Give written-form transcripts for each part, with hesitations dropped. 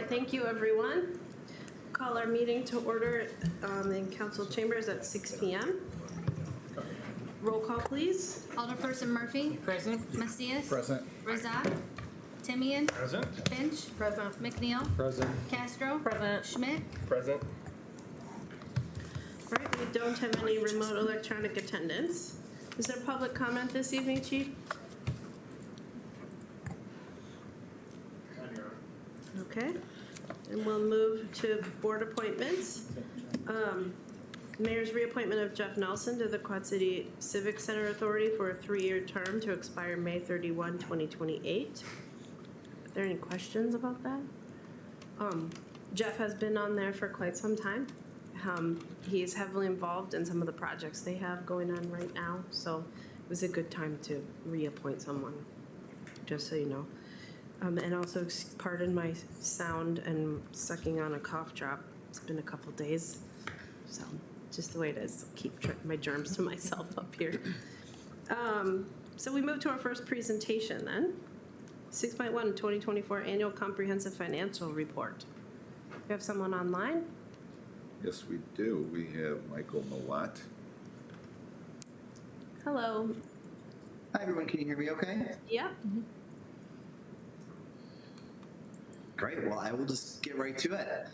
thank you, everyone. Call our meeting to order in council chambers at 6 p.m. Roll call, please. Alderperson Murphy. Present. Macias. Present. Razak. Timian. Present. Finch. Present. McNeil. Present. Castro. Present. Schmidt. Present. All right, we don't have any remote electronic attendance. Is there public comment this evening, Chief? Okay, and we'll move to board appointments. Mayor's reappointment of Jeff Nelson to the Quad City Civic Center Authority for a 3-year term to expire May 31, 2028. Are there any questions about that? Jeff has been on there for quite some time. He's heavily involved in some of the projects they have going on right now, so it was a good time to reappoint someone, just so you know. And also, pardon my sound and sucking on a cough drop. It's been a couple days, so just the way it is. Keep my germs to myself up here. So we move to our first presentation then. 6.1, 2024 Annual Comprehensive Financial Report. We have someone online? Yes, we do. We have Michael Malott. Hello. Hi, everyone. Can you hear me okay? Yep. Great. Well, I will just get right to it.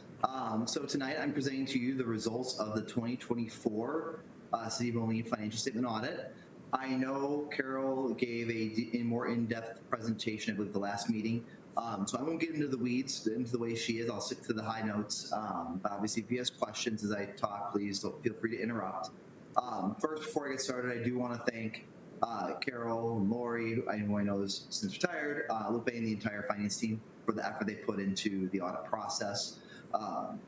So tonight I'm presenting to you the results of the 2024 City of Moline Financial Statement Audit. I know Carol gave a more in-depth presentation, I believe, the last meeting. So I won't get into the weeds, into the way she is. I'll stick to the high notes. But obviously, if you have questions as I talk, please don't feel free to interrupt. First, before I get started, I do want to thank Carol and Lori, who I know is since retired, Lupe and the entire finance team for the effort they put into the audit process.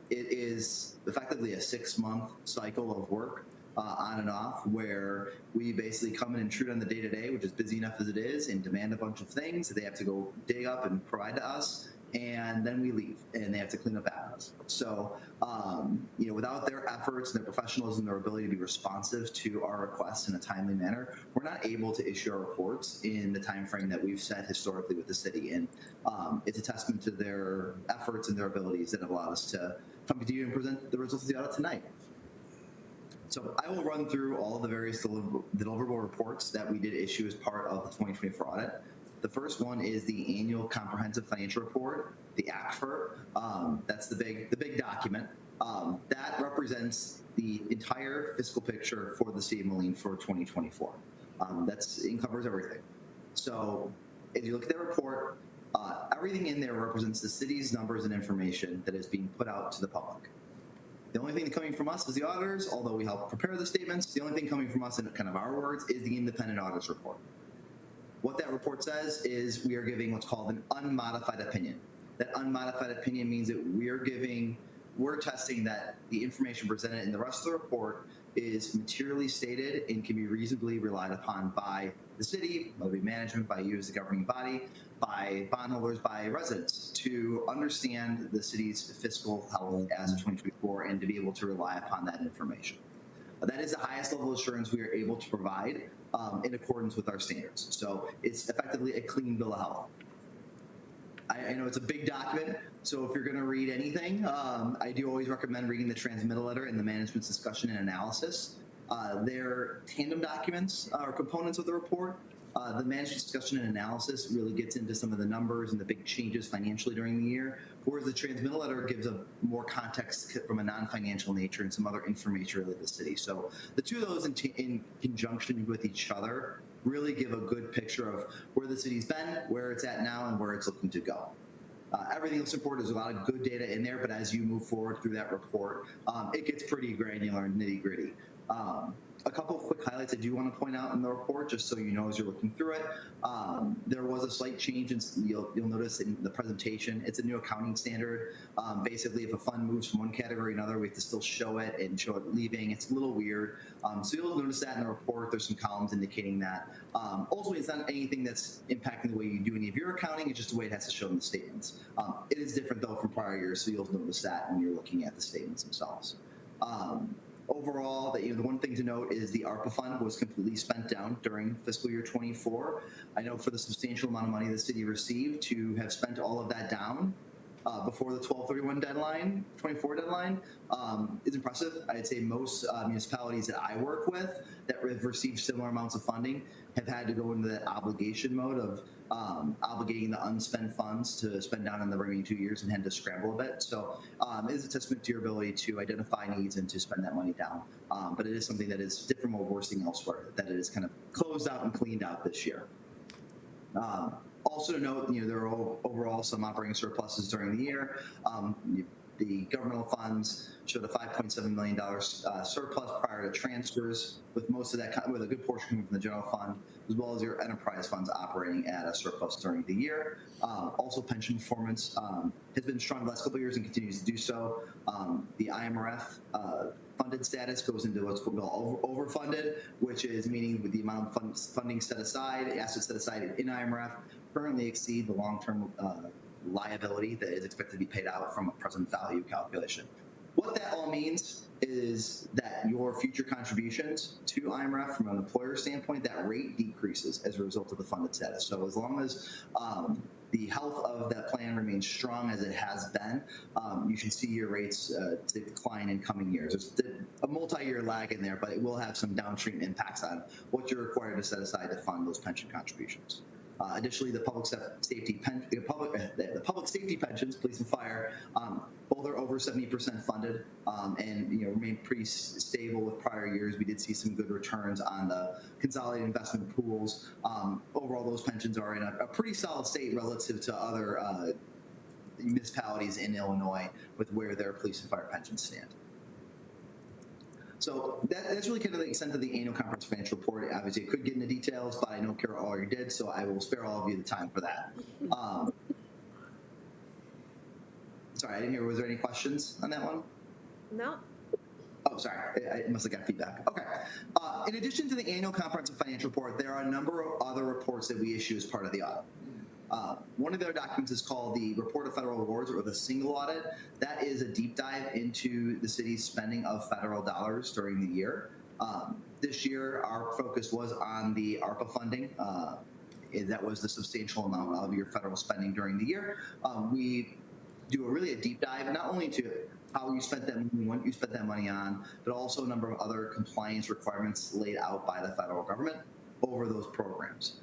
It is effectively a 6-month cycle of work on and off, where we basically come in and intrude on the day-to-day, which is busy enough as it is, and demand a bunch of things that they have to go dig up and provide to us, and then we leave, and they have to clean up after us. So, without their efforts and their professionalism, their ability to be responsive to our requests in a timely manner, we're not able to issue our reports in the time frame that we've set historically with the city. And it's a testament to their efforts and their abilities that have allowed us to come to you and present the results of the audit tonight. So I will run through all of the various deliverable reports that we did issue as part of the 2024 audit. The first one is the Annual Comprehensive Financial Report, the ACFR. That's the big document. That represents the entire fiscal picture for the city of Moline for 2024. It covers everything. So if you look at that report, everything in there represents the city's numbers and information that is being put out to the public. The only thing coming from us as the auditors, although we help prepare the statements, the only thing coming from us in kind of our words is the independent auditor's report. What that report says is we are giving what's called an unmodified opinion. That unmodified opinion means that we're testing that the information presented in the rest of the report is materially stated and can be reasonably relied upon by the city, by management, by you as the governing body, by bondholders, by residents, to understand the city's fiscal health as of 2024 and to be able to rely upon that information. That is the highest level of assurance we are able to provide in accordance with our standards. So it's effectively a clean bill of health. I know it's a big document, so if you're going to read anything, I do always recommend reading the transmittal letter and the management's discussion and analysis. They're tandem documents or components of the report. The management discussion and analysis really gets into some of the numbers and the big changes financially during the year, whereas the transmittal letter gives a more context from a non-financial nature and some other information related to the city. So the two of those in conjunction with each other really give a good picture of where the city's been, where it's at now, and where it's looking to go. Everything else report, there's a lot of good data in there, but as you move forward through that report, it gets pretty granular and nitty gritty. A couple of quick highlights I do want to point out in the report, just so you know as you're looking through it. There was a slight change, and you'll notice in the presentation, it's a new accounting standard. Basically, if a fund moves from one category to another, we have to still show it and show it leaving. It's a little weird. So you'll notice that in the report. There's some columns indicating that. Ultimately, it's not anything that's impacting the way you do any of your accounting. It's just the way it has to show in the statements. It is different, though, from prior years, so you'll notice that when you're looking at the statements themselves. Overall, the one thing to note is the ARPA fund was completely spent down during fiscal year 24. I know for the substantial amount of money the city received, to have spent all of that down before the 12/31 deadline, 24 deadline, is impressive. I'd say most municipalities that I work with that have received similar amounts of funding have had to go into that obligation mode of obligating the unspent funds to spend down in the remaining 2 years and had to scramble a bit. So it is a testament to your ability to identify needs and to spend that money down. But it is something that is different from what we're seeing elsewhere, that it is kind of closed out and cleaned out this year. Also to note, there are overall some operating surpluses during the year. The governmental funds showed a $5.7 million surplus prior to transfers, with most of that, with a good portion coming from the general fund, as well as your enterprise funds operating at a surplus during the year. Also, pension performance has been strong the last couple of years and continues to do so. The IMRF funded status goes into what's called overfunded, which is meaning with the amount of funding set aside, assets set aside in IMRF currently exceed the long-term liability that is expected to be paid out from a present value calculation. What that all means is that your future contributions to IMRF from an employer standpoint, that rate decreases as a result of the funded status. So as long as the health of that plan remains strong as it has been, you should see your rates decline in coming years. There's a multi-year lag in there, but it will have some downstream impacts on what you're required to set aside to fund those pension contributions. Additionally, the public safety pensions, police and fire, both are over 70% funded, and remain pretty stable with prior years. We did see some good returns on the consolidated investment pools. Overall, those pensions are in a pretty solid state relative to other municipalities in Illinois with where their police and fire pensions stand. So that's really kind of the extent of the annual comprehensive financial report. Obviously, it could get into details, but I know Kara already did, so I will spare all of you the time for that. Sorry, I didn't hear. Was there any questions on that one? No. Oh, sorry. I must have got feedback. Okay. In addition to the annual comprehensive financial report, there are a number of other reports that we issue as part of the audit. One of their documents is called the Report of Federal Awards, or the single audit. That is a deep dive into the city's spending of federal dollars during the year. This year, our focus was on the ARPA funding. That was the substantial amount of your federal spending during the year. We do a deep dive, not only into how you spent that money, what you spent that money on, but also a number of other compliance requirements laid out by the federal government over those programs.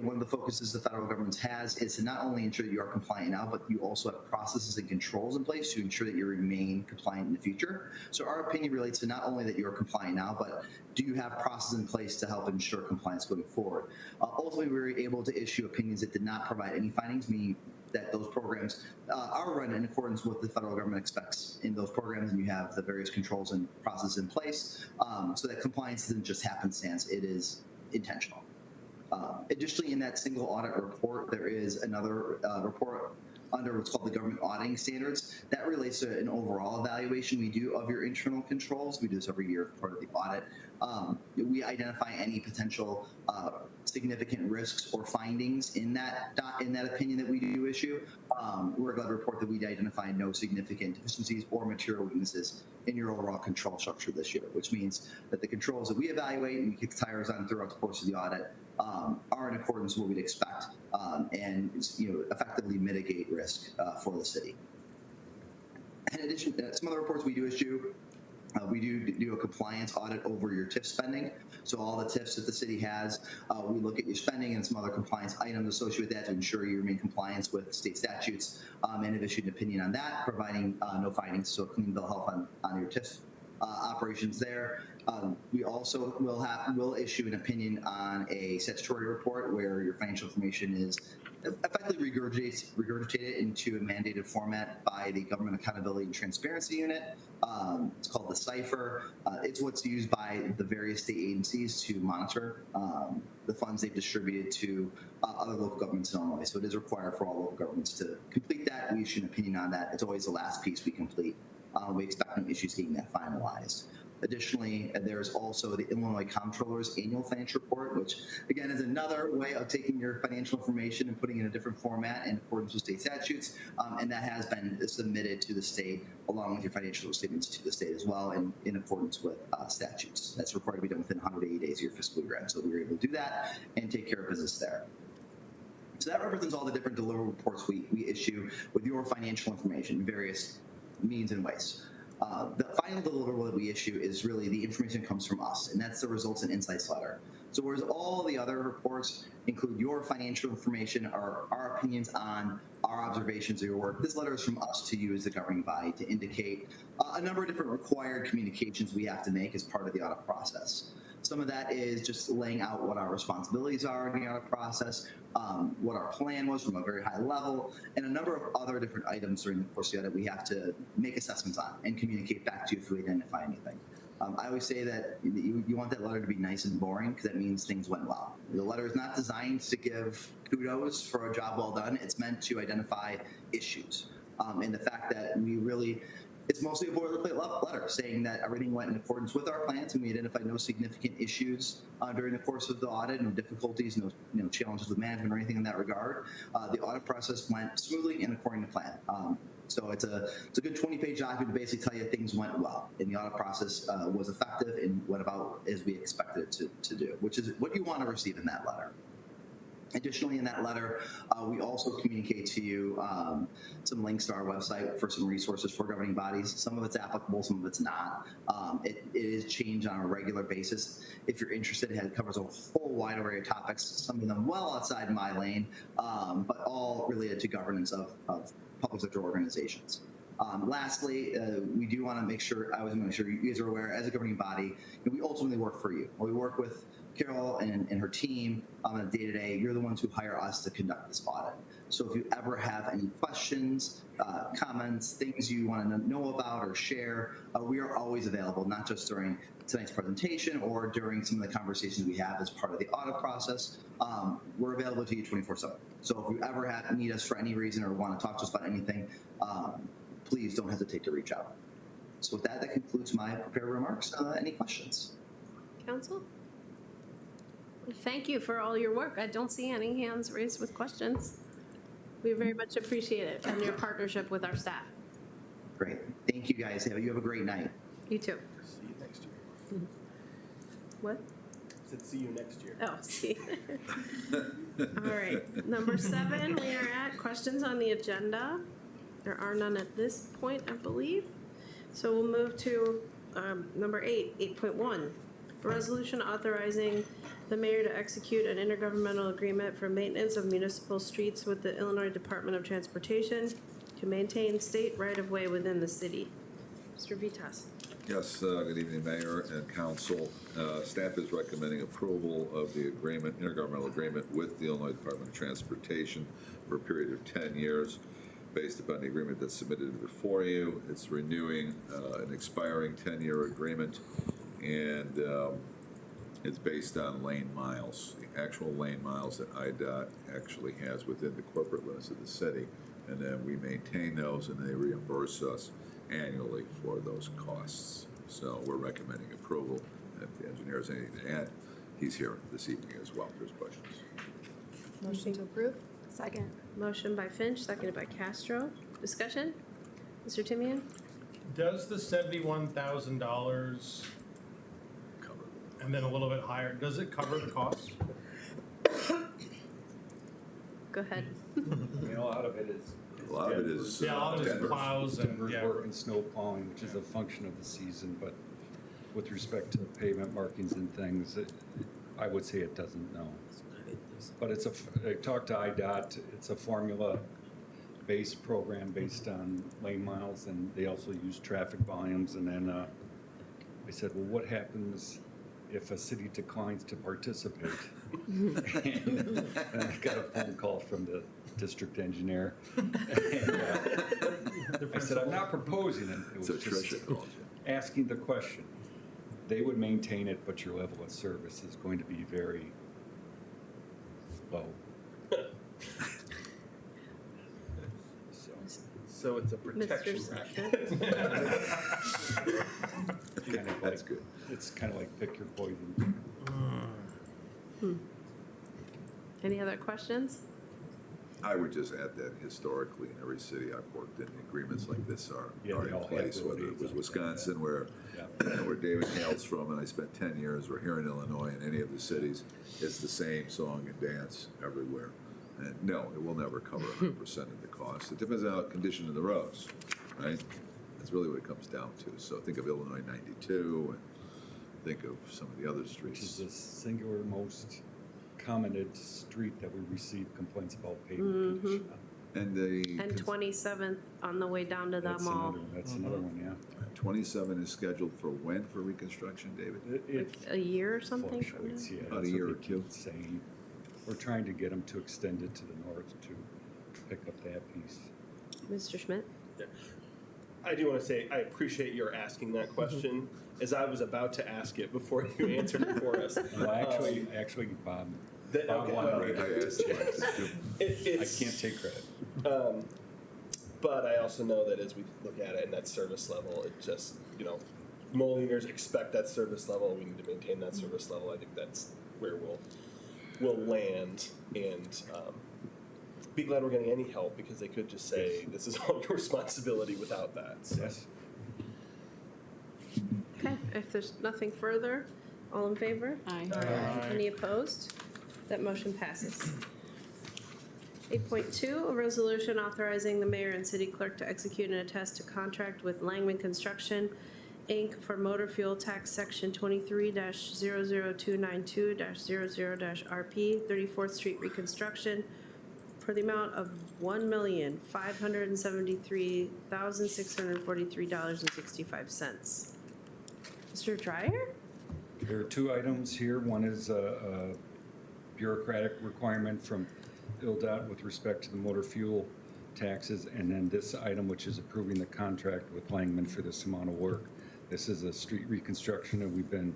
One of the focuses the federal government has is to not only ensure that you are compliant now, but you also have processes and controls in place to ensure that you remain compliant in the future. So our opinion relates to not only that you are compliant now, but do you have processes in place to help ensure compliance going forward? Ultimately, we were able to issue opinions that did not provide any findings, meaning that those programs are run in accordance with what the federal government expects in those programs, and you have the various controls and processes in place so that compliance isn't just happenstance, it is intentional. Additionally, in that single audit report, there is another report under what's called the government auditing standards. That relates to an overall evaluation we do of your internal controls. We do this every year as part of the audit. We identify any potential significant risks or findings in that opinion that we do issue. We're glad to report that we identify no significant deficiencies or material weaknesses in your overall control structure this year, which means that the controls that we evaluate and we kick the tires on throughout the course of the audit are in accordance with what we'd expect and effectively mitigate risk for the city. In addition, some other reports we do issue, we do a compliance audit over your TIF spending. So all the TIFs that the city has, we look at your spending and some other compliance items associated with that to ensure you remain in compliance with state statutes, and have issued an opinion on that, providing no findings, so clean bill of health on your TIF operations there. We also will issue an opinion on a statutory report where your financial information is effectively regurgitated into a mandated format by the Government Accountability and Transparency Unit. It's called the CIPHER. It's what's used by the various state agencies to monitor the funds they've distributed to other local governments in Illinois. So it is required for all local governments to complete that. We issue an opinion on that. It's always the last piece we complete. We expect no issues getting that finalized. Additionally, there's also the Illinois Comptroller's Annual Financial Report, which, again, is another way of taking your financial information and putting it in a different format in accordance with state statutes, and that has been submitted to the state along with your financial statements to the state as well, and in accordance with statutes. That's required to be done within 180 days of your fiscal year end, so we were able to do that and take care of business there. So that represents all the different deliverable reports we issue with your financial information, various means and ways. The final deliverable that we issue is really the information that comes from us, and that's the results and insights letter. So whereas all the other reports include your financial information or our opinions on our observations of your work, this letter is from us to you as the governing body to indicate a number of different required communications we have to make as part of the audit process. Some of that is just laying out what our responsibilities are in the audit process, what our plan was from a very high level, and a number of other different items during the course of the audit we have to make assessments on and communicate back to you if we identify anything. I always say that you want that letter to be nice and boring because that means things went well. The letter is not designed to give kudos for a job well done. It's meant to identify issues. And the fact that it's mostly a boilerplate letter saying that everything went in accordance with our plans and we identified no significant issues during the course of the audit, no difficulties, no challenges with management or anything in that regard. The audit process went smoothly and according to plan. So it's a good 20-page document to basically tell you things went well and the audit process was effective and went about as we expected it to do, which is what you want to receive in that letter. Additionally, in that letter, we also communicate to you some links to our website for some resources for governing bodies. Some of it's applicable, some of it's not. It is changed on a regular basis. If you're interested, it covers a whole wide array of topics, some of them well outside my lane, but all related to governance of public sector organizations. Lastly, we do want to make sure, I was going to make sure you guys are aware, as a governing body, we ultimately work for you. We work with Carol and her team on a day-to-day. You're the ones who hire us to conduct this audit. So if you ever have any questions, comments, things you want to know about or share, we are always available, not just during tonight's presentation or during some of the conversations we have as part of the audit process. We're available to you 24/7. So if you ever need us for any reason or want to talk to us about anything, please don't hesitate to reach out. So with that concludes my prepared remarks. Any questions? Council? Thank you for all your work. I don't see any hands raised with questions. We very much appreciate it and your partnership with our staff. Great. Thank you, guys. You have a great night. You too. See you next year. What? I said see you next year. Oh, see. All right. Number 7, we are at questions on the agenda. There are none at this point, I believe. So we'll move to number 8, 8.1. A resolution authorizing the mayor to execute an intergovernmental agreement for maintenance of municipal streets with the Illinois Department of Transportation to maintain state right-of-way within the city. Mr. Vitas. Yes, good evening, Mayor and Council. Staff is recommending approval of the agreement, intergovernmental agreement with the Illinois Department of Transportation for a period of 10 years based upon the agreement that's submitted before you. It's renewing an expiring 10-year agreement, and it's based on lane miles, the actual lane miles that IDOT actually has within the corporate limits of the city. And then we maintain those and they reimburse us annually for those costs. So we're recommending approval. If the engineer has anything to add, he's here this evening as well if there's questions. Motion to approve. Second. Motion by Finch, seconded by Castro. Discussion? Mr. Timian? Does the $71,000 and then a little bit higher, does it cover the costs? Go ahead. A lot of it is. A lot of it is. Yeah, a lot of it is tenders. plows and, Timber yeah. work and snow plowing, which is a function of the season, but with respect to pavement markings and things, I would say it doesn't, no. But I talked to IDOT, it's a formula-based program based on lane miles, and they also use traffic volumes, and then I said, well, what happens if a city declines to participate? And I got a phone call from the district engineer. And, I said, I'm not proposing it. It was So just Tricia called you. asking the question. They would maintain it, but your level of service is going to be very low. So it's a protection Mr. racket. Kind of That's like, good. it's kind of like pick your poison. Any other questions? I would just add that historically in every city I've worked in, agreements like this are Yeah, they in all have place, road whether it aids was on Wisconsin where David hails from, and I spent 10 years, or here in Illinois in any of the cities, it's the same song and dance everywhere. And no, it will never cover 100% of the cost. It depends on the condition of the roads, right? That's really what it comes down to. So think of Illinois 92 and think of some of the other Which is streets. the singular most commented street that we receive complaints about pavement condition on. And the And 27th on the way down to the mall. That's another one, yeah. 27 is scheduled for when for reconstruction, David? It A year or something from fluctuates, now? yeah. About a that's what year they or two. keep saying. We're trying to get them to extend it to the north to pick up that piece. Mr. Schmidt? I do want to say, I appreciate your asking that question, as I was about to ask it before you answered it for us. Well, actually, Bob Okay, wanted well, me to I asked you. I it's, can't take credit. but I also know that as we look at it and that service level, it just, Moliners expect that service level. We need to maintain that service level. I think that's where we'll land, and be glad we're getting any help, because they could just say, this is all your responsibility without that. So. Yes. Okay, if there's nothing further, all in favor? Aye. Any opposed? That motion passes. 8.2, a resolution authorizing the mayor and city clerk to execute and attest to contract with Langman Construction, Inc. for motor fuel tax section 23-00292-00-RP, 34th Street reconstruction for the amount of $1,573,643.65. Mr. Dryer? There are two items here. One is a bureaucratic requirement from ILDOT with respect to the motor fuel taxes, and then this item, which is approving the contract with Langman for this amount of work. This is a street reconstruction that we've been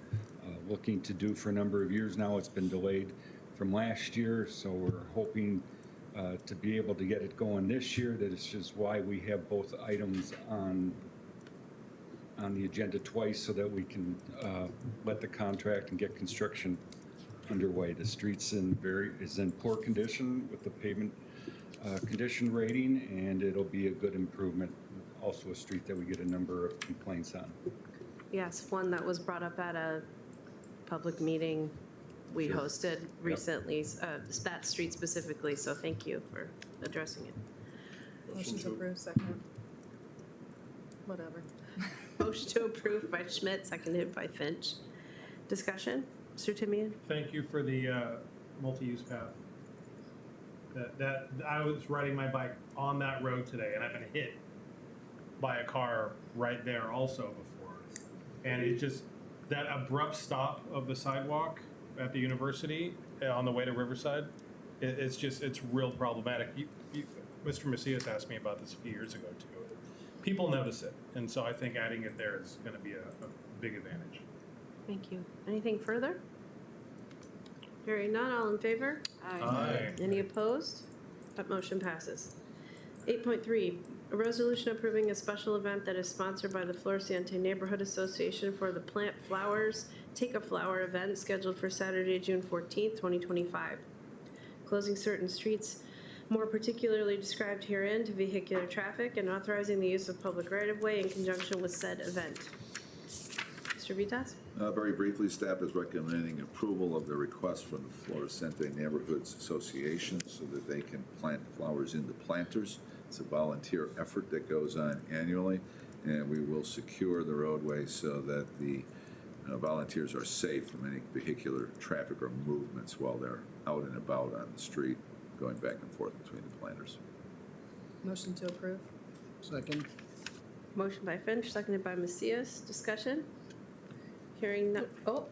looking to do for a number of years now. It's been delayed from last year, so we're hoping to be able to get it going this year. That is just why we have both items on the agenda twice, so that we can let the contract and get construction underway. The street's is in poor condition with the pavement condition rating, and it'll be a good improvement. Also a street that we get a number of complaints on. Yes, one that was brought up at a public meeting we Sure. hosted recently, that street specifically, so thank you for addressing it. Motion to approve, second. Whatever. Motion to approve by Schmidt, seconded by Finch. Discussion? Mr. Timian? Thank you for the multi-use path. That I was riding my bike on that road today, and I've been hit by a car right there also before. And it just, that abrupt stop of the sidewalk at the university on the way to Riverside, it's real problematic. Mr. Macias asked me about this a few years ago too. People notice it, and so I think adding it there is going to be a big advantage. Thank you. Anything further? Hearing none, all in favor? Aye. Any opposed? That motion passes. 8.3, a resolution approving a special event that is sponsored by the Floreciente Neighborhood Association for the Plant Flowers Take a Flower event scheduled for Saturday, June 14th, 2025. Closing certain streets more particularly described herein to vehicular traffic and authorizing the use of public right-of-way in conjunction with said event. Mr. Vitas? Very briefly, staff is recommending approval of the request from the Floreciente Neighborhoods Association so that they can plant flowers in the planters. It's a volunteer effort that goes on annually, and we will secure the roadway so that the volunteers are safe from any vehicular traffic or movements while they're out and about on the street, going back and forth between the planters. Motion to approve. Second. Motion by Finch, seconded by Macias. Discussion? Hearing none. Oh,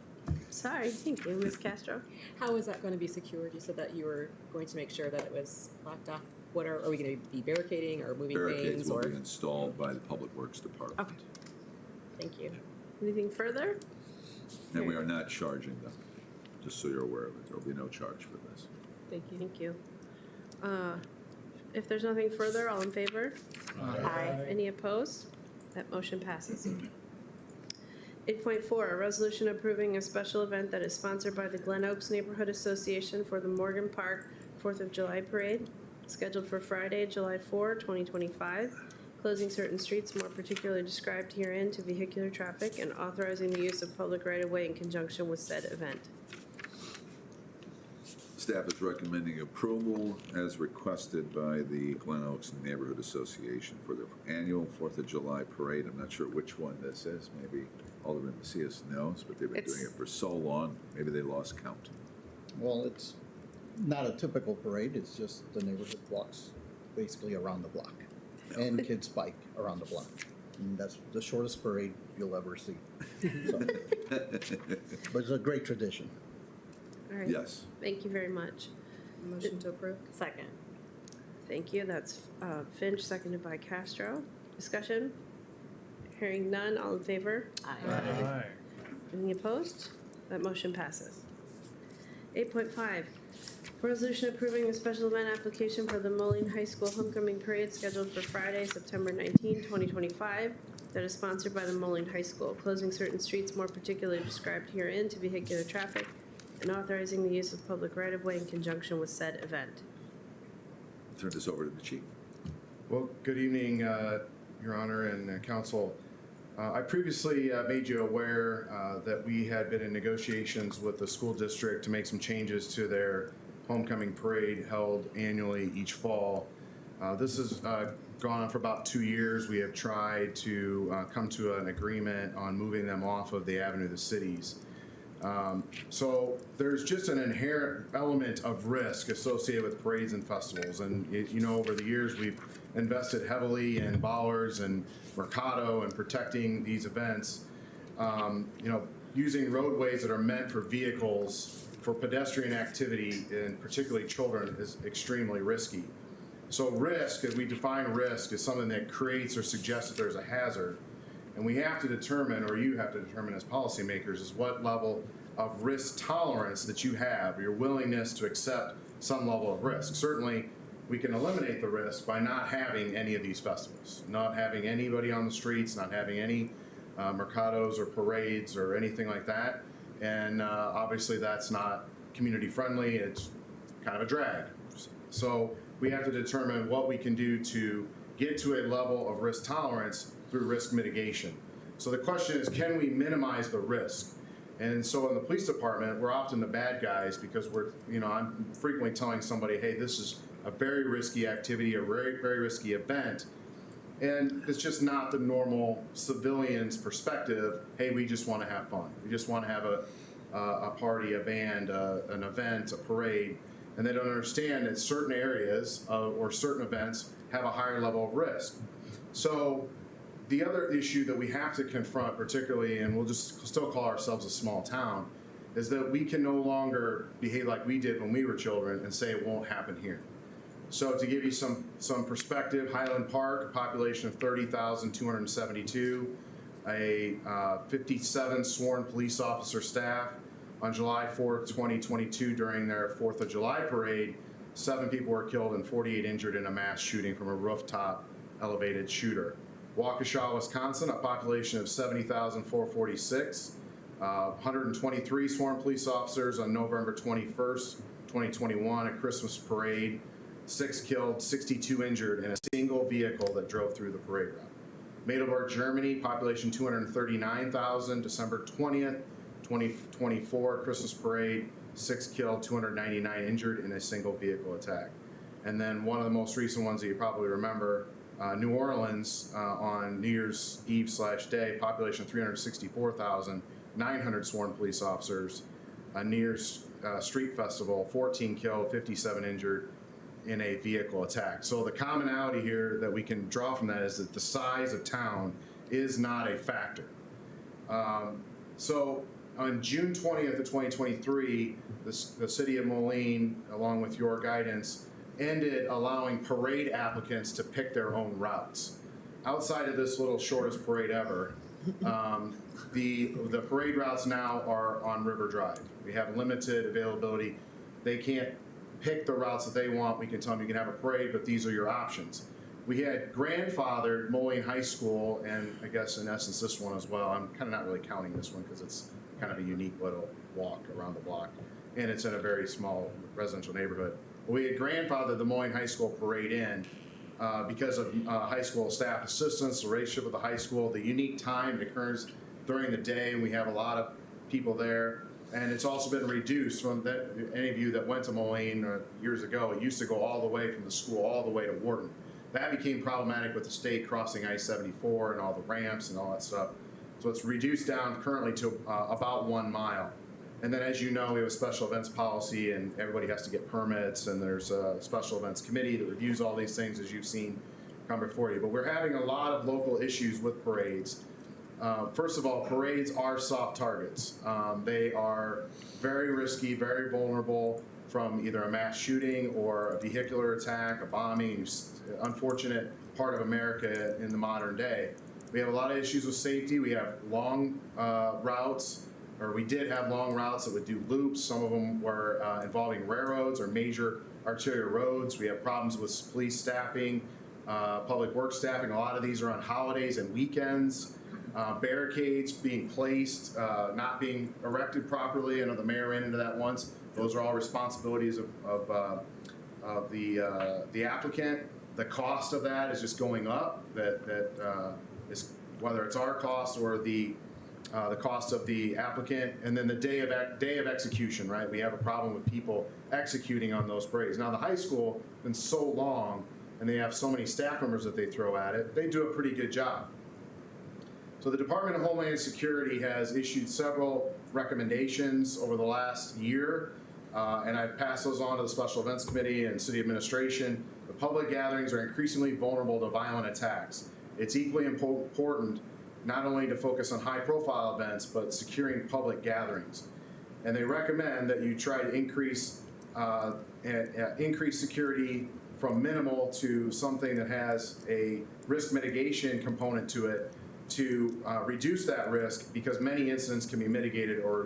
sorry. Thank you, Ms. Castro. How is that going to be secured? You said that you were going to make sure that it was locked off. What are we going to be barricading or moving Barricades things will or? be installed by the Public Works Department. Okay. Thank you. Anything further? And we are not charging them, just so you're aware of it. There will be no charge for this. Thank you. Thank you. If there's nothing further, all in favor? Aye. Any opposed? That motion passes. 8.4, a resolution approving a special event that is sponsored by the Glen Oaks Neighborhood Association for the Morgan Park 4th of July Parade, scheduled for Friday, July 4, 2025, closing certain streets more particularly described herein to vehicular traffic and authorizing the use of public right-of-way in conjunction with said event. Staff is recommending approval as requested by the Glen Oaks Neighborhood Association for the annual 4th of July parade. I'm not sure which one this is. Maybe Alderman Macias knows, but they've been doing it for so long, maybe they lost count. Well, it's not a typical parade, it's just the neighborhood walks basically around the block. And kids bike around the block. And that's the shortest parade you'll ever see. So, but it's a great tradition. All right. Yes. Thank you very much. Motion to approve? Second. Thank you. That's Finch, seconded by Castro. Discussion? Hearing none, all in favor? Aye. Any opposed? That motion passes. 8.5, resolution approving the special event application for the Moline High School Homecoming Parade scheduled for Friday, September 19, 2025, that is sponsored by the Moline High School, closing certain streets more particularly described herein to vehicular traffic, and authorizing the use of public right-of-way in conjunction with said event. Turn this over to the chief. Well, good evening, Your Honor and Council. I previously made you aware that we had been in negotiations with the school district to make some changes to their homecoming parade held annually each fall. This has gone on for about 2 years. We have tried to come to an agreement on moving them off of the Avenue of the Cities. So there's just an inherent element of risk associated with parades and festivals. And you know, over the years, we've invested heavily in bollards and Mercado and protecting these events. You know, using roadways that are meant for vehicles for pedestrian activity, and particularly children, is extremely risky. So risk, as we define risk, is something that creates or suggests that there's a hazard. And we have to determine, or you have to determine as policymakers, is what level of risk tolerance that you have, your willingness to accept some level of risk. Certainly, we can eliminate the risk by not having any of these festivals, not having anybody on the streets, not having any mercados or parades or anything like that. And obviously that's not community friendly, it's kind of a drag. So we have to determine what we can do to get to a level of risk tolerance through risk mitigation. So the question is, can we minimize the risk? And so in the police department, we're often the bad guys because we're, you know, I'm frequently telling somebody, hey, this is a very risky activity, a very, very risky event. And it's just not the normal civilian's perspective. Hey, we just want to have fun. We just want to have a party, a band, an event, a parade. And they don't understand that certain areas or certain events have a higher level of risk. So the other issue that we have to confront, particularly, and we'll just still call ourselves a small town, is that we can no longer behave like we did when we were children and say it won't happen here. So to give you some perspective, Highland Park, a population of 30,272, 57 sworn police officer staff. On July 4th, 2022, during their 4th of July parade, 7 people were killed and 48 injured in a mass shooting from a rooftop elevated shooter. Waukesha, Wisconsin, a population of 70,446, 123 sworn police officers on November 21st, 2021, a Christmas parade. 6 killed, 62 injured in a single vehicle that drove through the parade route. Heidelberg, Germany, population 239,000, December 20th, 2024, Christmas parade, 6 killed, 299 injured in a single vehicle attack. And then one of the most recent ones that you probably remember, New Orleans on New Year's Eve/day, population 364,900 sworn police officers, a New Year's street festival, 14 killed, 57 injured in a vehicle attack. So the commonality here that we can draw from that is that the size of town is not a factor. So on June 20th of 2023, the city of Moline, along with your guidance, ended allowing parade applicants to pick their own routes. Outside of this little shortest parade ever, the parade routes now are on River Drive. We have limited availability. They can't pick the routes that they want. We can tell them you can have a parade, but these are your options. We had grandfathered Moline High School, and I guess in essence this one as well. I'm kind of not really counting this one because it's kind of a unique little walk around the block, and it's in a very small residential neighborhood. We had grandfathered the Moline High School parade in because of high school staff assistance, the relationship with the high school, the unique time it occurs during the day, and we have a lot of people there. And it's also been reduced from that. Any of you that went to Moline years ago, it used to go all the way from the school all the way to Wharton. That became problematic with the state crossing I-74 and all the ramps and all that stuff. So it's reduced down currently to about 1 mile. And then, as you know, we have a special events policy, and everybody has to get permits, and there's a special events committee that reviews all these things, as you've seen come before you. But we're having a lot of local issues with parades. First of all, parades are soft targets. They are very risky, very vulnerable from either a mass shooting or a vehicular attack, a bombing, unfortunate part of America in the modern day. We have a lot of issues with safety. We have long routes, or we did have long routes that would do loops. Some of them were involving railroads or major arterial roads. We have problems with police staffing, public works staffing. A lot of these are on holidays and weekends. Barricades being placed, not being erected properly. I know the mayor ran into that once. Those are all responsibilities of the applicant. The cost of that is just going up. That is whether it's our cost or the cost of the applicant. And then the day of execution, right? We have a problem with people executing on those parades. Now the high school has been so long, and they have so many staff members that they throw at it. They do a pretty good job. So the Department of Homeland Security has issued several recommendations over the last year, and I've passed those on to the Special Events Committee and City Administration. The public gatherings are increasingly vulnerable to violent attacks. It's equally important not only to focus on high-profile events, but securing public gatherings. And they recommend that you try to increase security from minimal to something that has a risk mitigation component to it, to reduce that risk, because many incidents can be mitigated or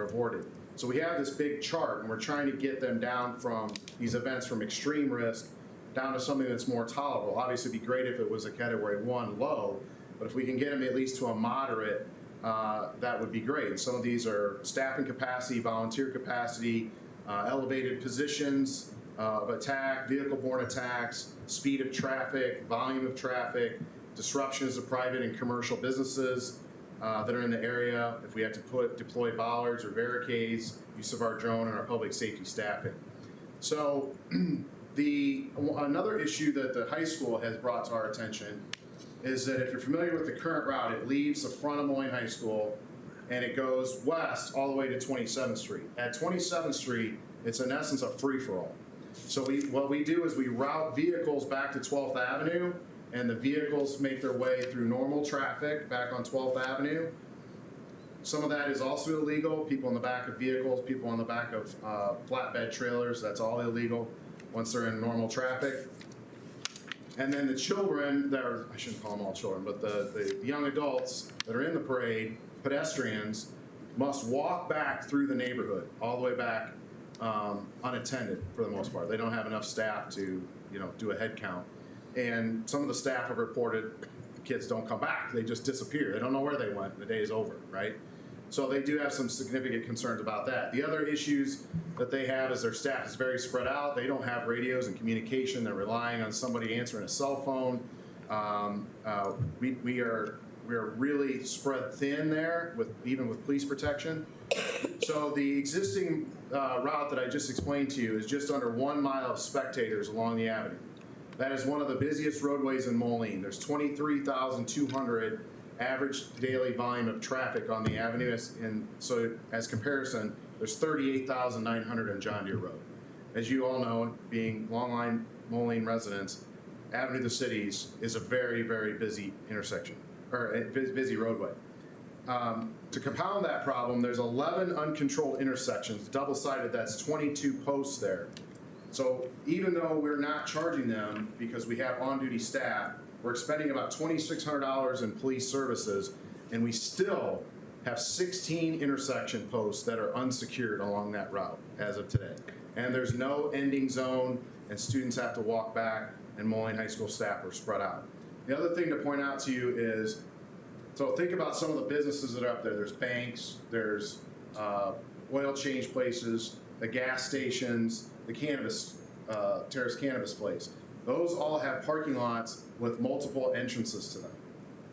avoided. So we have this big chart, and we're trying to get them down from these events from extreme risk down to something that's more tolerable. Obviously, it'd be great if it was a category 1 low, but if we can get them at least to a moderate, that would be great. Some of these are staffing capacity, volunteer capacity, elevated positions of attack, vehicle-borne attacks, speed of traffic, volume of traffic, disruptions to private and commercial businesses that are in the area, if we have to deploy bollards or barricades, use of our drone and our public safety staffing. So another issue that the high school has brought to our attention is that if you're familiar with the current route, it leaves the front of Moline High School and it goes west all the way to 27th Street. At 27th Street, it's in essence a free-for-all. So what we do is we route vehicles back to 12th Avenue, and the vehicles make their way through normal traffic back on 12th Avenue. Some of that is also illegal. People in the back of vehicles, people on the back of flatbed trailers, that's all illegal once they're in normal traffic. And then the children, I shouldn't call them all children, but the young adults that are in the parade, pedestrians, must walk back through the neighborhood, all the way back unattended for the most part. They don't have enough staff to do a head count. And some of the staff have reported the kids don't come back. They just disappear. They don't know where they went. The day is over, right? So they do have some significant concerns about that. The other issues that they have is their staff is very spread out. They don't have radios and communication. They're relying on somebody answering a cell phone. We are really spread thin there, even with police protection. So the existing route that I just explained to you is just under 1 mile of spectators along the avenue. That is one of the busiest roadways in Moline. There's 23,200 average daily volume of traffic on the avenue, and so as comparison, there's 38,900 on John Deere Road. As you all know, being longline Moline residents, Avenue of the Cities is a very, very busy intersection, or a busy roadway. To compound that problem, there's 11 uncontrolled intersections, double-sided, that's 22 posts there. So even though we're not charging them because we have on-duty staff, we're expending about $2,600 in police services, and we still have 16 intersection posts that are unsecured along that route as of today. And there's no ending zone, and students have to walk back, and Moline High School staff are spread out. The other thing to point out to you is, so think about some of the businesses that are up there. There's banks, there's oil change places, the gas stations, the cannabis, Terrace Cannabis place. Those all have parking lots with multiple entrances to them,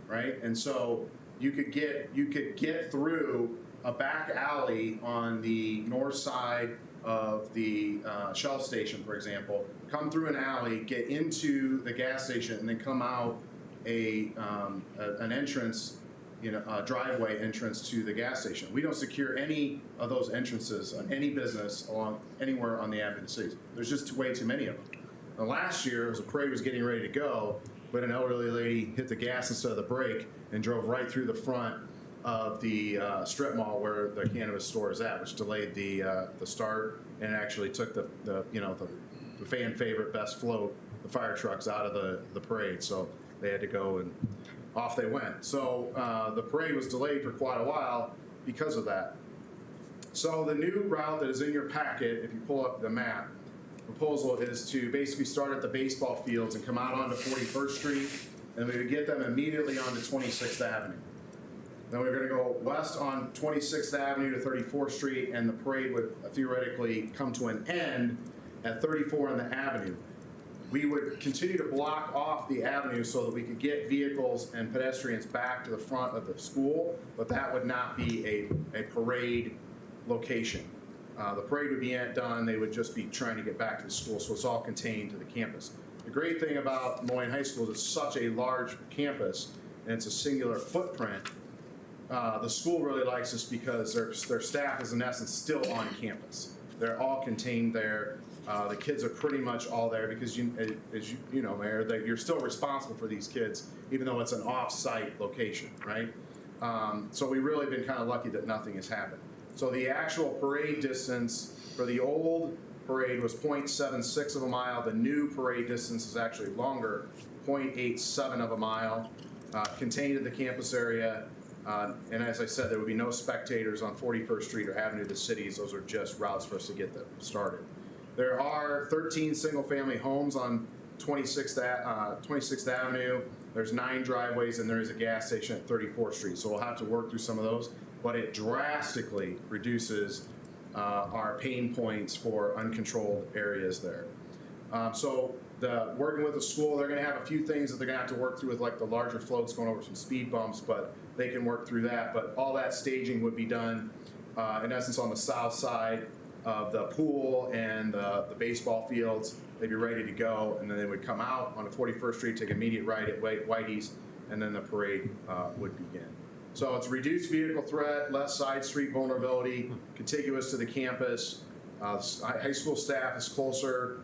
right? And so you could get through a back alley on the north side of the Shell station, for example, come through an alley, get into the gas station, and then come out an entrance, a driveway entrance to the gas station. We don't secure any of those entrances on any business along anywhere on the Avenue of the Cities. There's just way too many of them. Now, last year, as the parade was getting ready to go, but an elderly lady hit the gas instead of the brake and drove right through the front of the strip mall where the cannabis store is at, which delayed the start and actually took the fan favorite best float, the fire trucks, out of the parade. So they had to go and off they went. So the parade was delayed for quite a while because of that. So the new route that is in your packet, if you pull up the map, proposal is to basically start at the baseball fields and come out onto 41st Street, and we would get them immediately onto 26th Avenue. Then we're going to go west on 26th Avenue to 34th Street, and the parade would theoretically come to an end at 34 on the Avenue. We would continue to block off the avenue so that we could get vehicles and pedestrians back to the front of the school, but that would not be a parade location. The parade would be done, they would just be trying to get back to the school, so it's all contained to the campus. The great thing about Moline High School is it's such a large campus, and it's a singular footprint. The school really likes this because their staff is in essence still on campus. They're all contained there. The kids are pretty much all there because, as you know, Mayor, that you're still responsible for these kids, even though it's an off-site location, right? So we've really been kind of lucky that nothing has happened. So the actual parade distance for the old parade was 0.76 of a mile. The new parade distance is actually longer, 0.87 of a mile, contained in the campus area. And as I said, there would be no spectators on 41st Street or Avenue of the Cities. Those are just routes for us to get them started. There are 13 single-family homes on 26th Avenue. There's 9 driveways, and there is a gas station at 34th Street. So we'll have to work through some of those, but it drastically reduces our pain points for uncontrolled areas there. So working with the school, they're going to have a few things that they're going to have to work through with, like the larger floats going over some speed bumps, but they can work through that. But all that staging would be done, in essence, on the south side of the pool and the baseball fields. They'd be ready to go, and then they would come out on the 41st Street, take immediate right at Whitey's, and then the parade would begin. So it's reduced vehicle threat, less side street vulnerability, contiguous to the campus. High school staff is closer.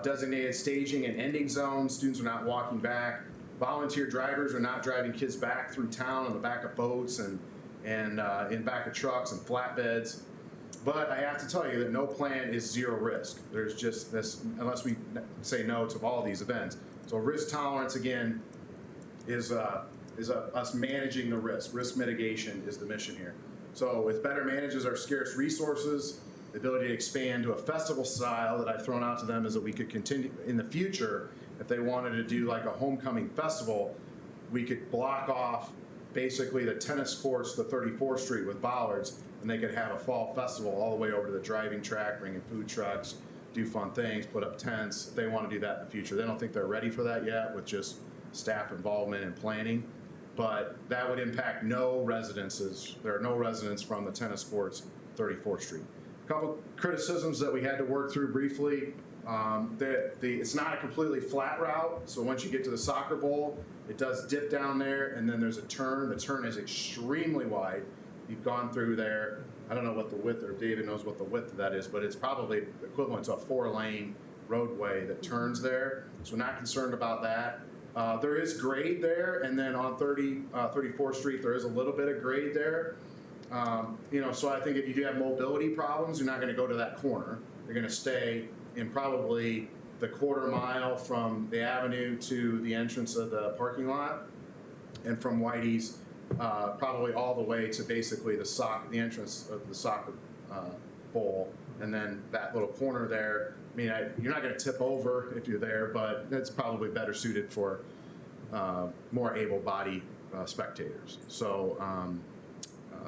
Designated staging and ending zones. Students are not walking back. Volunteer drivers are not driving kids back through town on the back of boats and in back of trucks and flatbeds. But I have to tell you that no plan is zero risk. There's just this, unless we say no to all these events. So risk tolerance, again, is us managing the risk. Risk mitigation is the mission here. So it better manages our scarce resources. The ability to expand to a festival style that I've thrown out to them is that we could continue in the future, if they wanted to do like a homecoming festival, we could block off basically the tennis courts to 34th Street with bollards, and they could have a fall festival all the way over to the driving track, bring in food trucks, do fun things, put up tents. If they want to do that in the future. They don't think they're ready for that yet with just staff involvement and planning, but that would impact no residences. There are no residents from the tennis courts, 34th Street. A couple criticisms that we had to work through briefly. It's not a completely flat route, so once you get to the soccer bowl, it does dip down there, and then there's a turn. The turn is extremely wide. You've gone through there. I don't know what the width, or David knows what the width of that is, but it's probably equivalent to a 4-lane roadway that turns there. So we're not concerned about that. There is grade there, and then on 34th Street, there is a little bit of grade there. So I think if you do have mobility problems, you're not going to go to that corner. You're going to stay in probably the quarter mile from the avenue to the entrance of the parking lot, and from Whitey's probably all the way to basically the entrance of the soccer bowl, and then that little corner there. I mean, you're not going to tip over if you're there, but it's probably better suited for more able-bodied spectators. So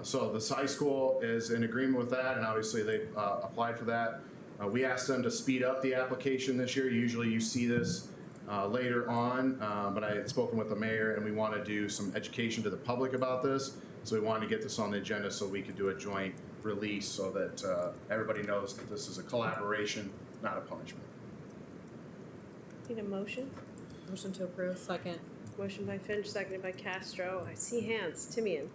the high school is in agreement with that, and obviously they applied for that. We asked them to speed up the application this year. Usually you see this later on, but I had spoken with the mayor, and we want to do some education to the public about this. So we wanted to get this on the agenda so we could do a joint release so that everybody knows that this is a collaboration, not a punishment. Need a motion? Motion to approve. Second. Motion by Finch, seconded by Castro. I see hands. Timian.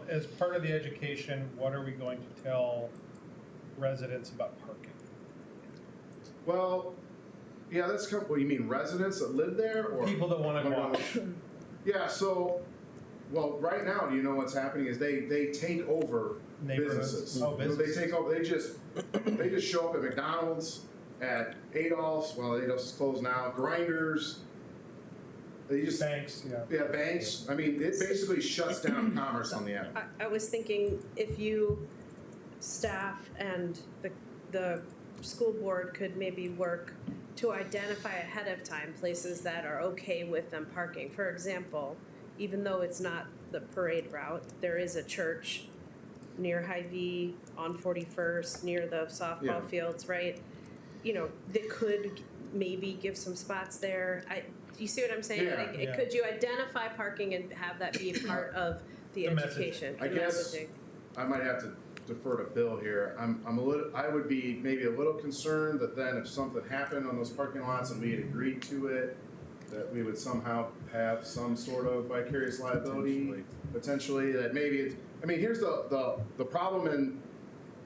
As part of the education, what are we going to tell residents about parking? Well, yeah, that's kind of, what you mean, residents that live there or? People that want to walk. Yeah, so, well, right now, do you know what's happening is they take over Neighborhoods. businesses. Oh, You know, businesses. They take over, they just show up at McDonald's, at Adolph's, well, Adolph's is closed now, Grinders. They just, Banks, yeah. yeah, banks. I mean, it basically shuts down commerce on the end. I was thinking if you, staff and the school board could maybe work to identify ahead of time places that are okay with them parking. For example, even though it's not the parade route, there is a church near Hy-Vee on 41st, near the softball Yeah. fields, right? You know, they could maybe give some spots there. Do you see what I'm saying? Yeah. Like, Yeah. Could you identify parking and have that be a part of the The message. education? I the guess messaging? I might have to defer to Bill here. I would be maybe a little concerned that then if something happened on those parking lots and we had agreed to it, that we would somehow have some sort of vicarious liability, potentially, that maybe it's, I mean, here's the problem in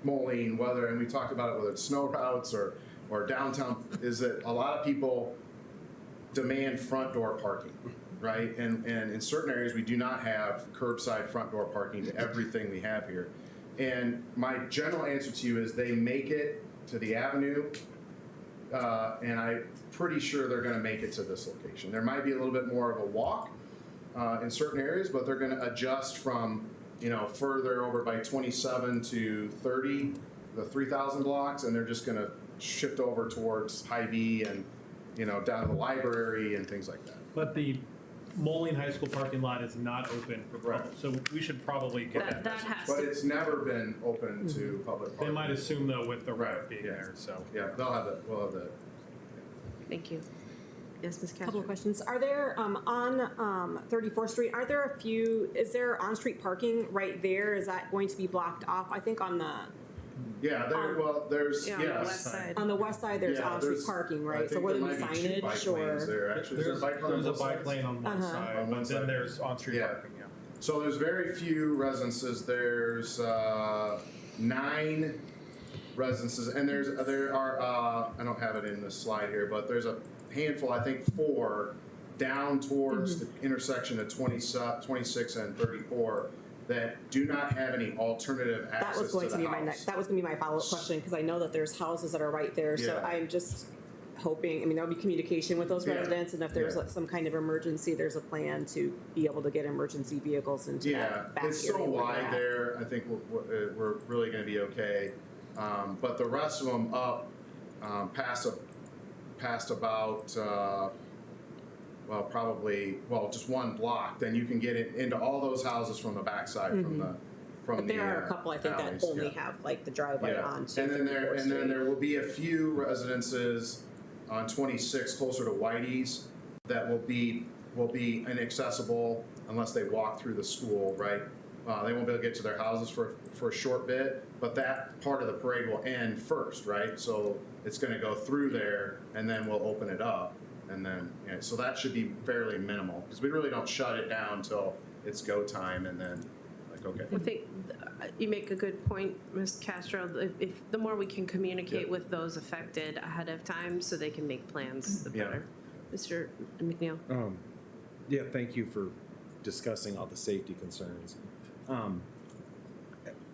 Moline, and we talked about it, whether it's snow routes or downtown, is that a lot of people demand front door parking, right? And in certain areas, we do not have curbside front door parking to everything we have here. And my general answer to you is they make it to the avenue, and I'm pretty sure they're gonna make it to this location. There might be a little bit more of a walk in certain areas, but they're gonna adjust from, further over by 27 to 30, the 3,000 blocks, and they're just gonna shift over towards Hy-Vee and, down to the library and things like that. But the Moline High School parking lot is not open for public, Right. so we should probably get that That message. has But to, it's never been open to public They parking. might assume though with the route Right, being yeah. there, so. Yeah, we'll have that. thank you. Yes, Ms. Couple Castro? of questions. Are there, on 34th Street, is there on-street parking right there? Is that going to be blocked off? I think on the Yeah, there's, Yeah, on the yes. west side. west side, there's Yeah, on-street there's- parking, I right? So think will there there be might be two bike signage lanes or? there, actually. Is there a bike lane on There's a both bike sides? lane on one Uh-huh. side, On one but then side. there's on-street Yeah. parking, yeah. So there's very few residences. There's 9 residences, and there are I don't have it in this slide here, but there's a handful. I think 4 down towards the intersection of 26 and 34 that do not have any alternative That access was going to to the be my house. next, that was gonna be my follow-up question, because I know that there's houses that are right there, so Yeah. I'm just hoping, there'll be communication with those Yeah. residents, and if there's Yeah. like some kind of emergency, there's a plan to be able to get emergency vehicles into Yeah, that back area. it's so where they're wide at. there. I think we're really going to be okay. But the rest of them up past about just one block. Then you can get it into all those houses from the backside from the But there are a couple, I think, that alleys, only yeah. have like the driveway Yeah. on to And then 34th Street. there will be a few residences on 26 closer to Whitey's that will be inaccessible unless they walk through the school, right? They won't be able to get to their houses for a short bit, but that part of the parade will end first, right? So it's going to go through there, and then we'll open it up, and then so that should be fairly minimal because we really don't shut it down until it's go time, and then okay. I think you make a good point, Ms. Castro. If the more we can communicate Yeah. with those affected ahead of time so they can make plans, the Yeah. better. Mr. McNeil? Yeah, thank you for discussing all the safety concerns.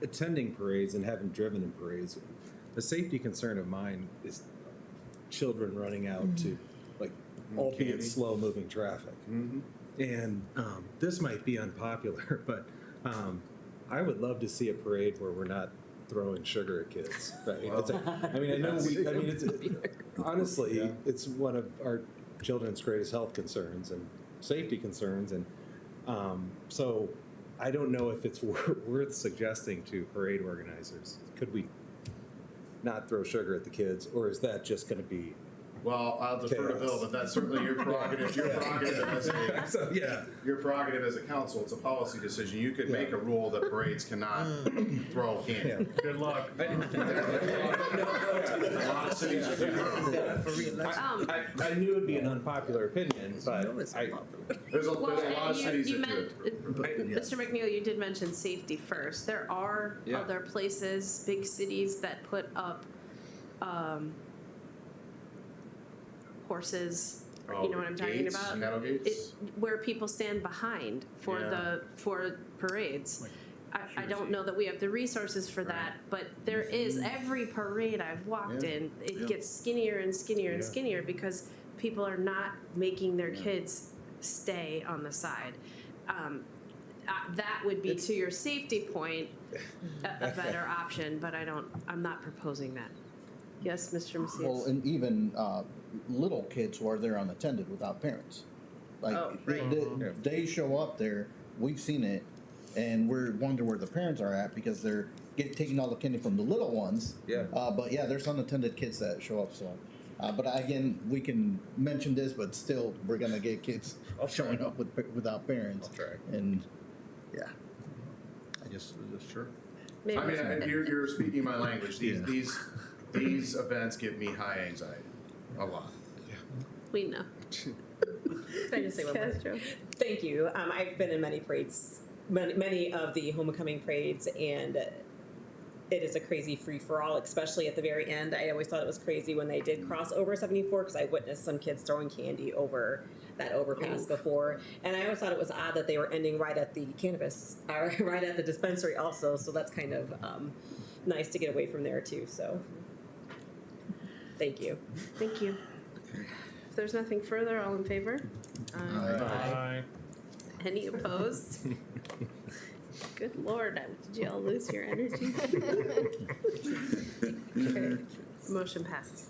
Attending parades and having driven in parades, a safety concern of mine is children running out to, like, albeit Candy. slow-moving traffic. Mm-hmm. And this might be unpopular, but I would love to see a parade where we're not throwing sugar at kids. Right? Honestly, Yeah. it's one of our children's greatest health concerns and safety concerns, and so I don't know if it's worth suggesting to parade organizers. Could we not throw sugar at the kids, or is that just going to be Well, I'll defer to Bill, but that's certainly your prerogative. Your prerogative as a So, yeah. your prerogative as a council. It's a policy decision. You could make a rule that parades cannot throw candy. Yeah. Good luck. A lot of cities do that. I knew it'd be an unpopular opinion, but There's a Well, lot of and cities you that do meant, it. Mr. McNeil, you did mention safety first. There are Yeah. other places, big cities that put up, horses, you know what I'm talking Gates, about? cattle gates? It, where people stand behind for Yeah. for parades. Like I don't know that we have the resources for that, but there is, every parade I've walked Yeah. in, it gets skinnier and skinnier and Yeah. skinnier because people are not making their kids stay on the side. That would be, to your safety point, a better option, but I'm not proposing that. Yes, Mr. Macias? Well, and even little kids who are there unattended without parents. Like, Oh, right. they show up there, we've seen it, and we're wondering where the parents are at because they're taking all the candy from the little ones. Yeah. But yeah, there's unattended kids that show up, so. But again, we can mention this, but still, we're gonna get kids showing up without parents. I'll try. And, yeah. Sure. Maybe- I mean, you're speaking my language. These events give me high anxiety. A lot. We know. Can I just say one more? Yes, Joe. Thank you. I've been in many parades, many of the homecoming parades, and it is a crazy free-for-all, especially at the very end. I always thought it was crazy when they did cross over 74 because I witnessed some kids throwing candy over that overpass before. And I always thought it was odd that they were ending right at the cannabis, right at the dispensary also. So that's kind of nice to get away from there too. So thank you. Thank you. If there's nothing further, all in favor? Bye. Any opposed? Good Lord, did you all lose your energy? Okay, motion passes.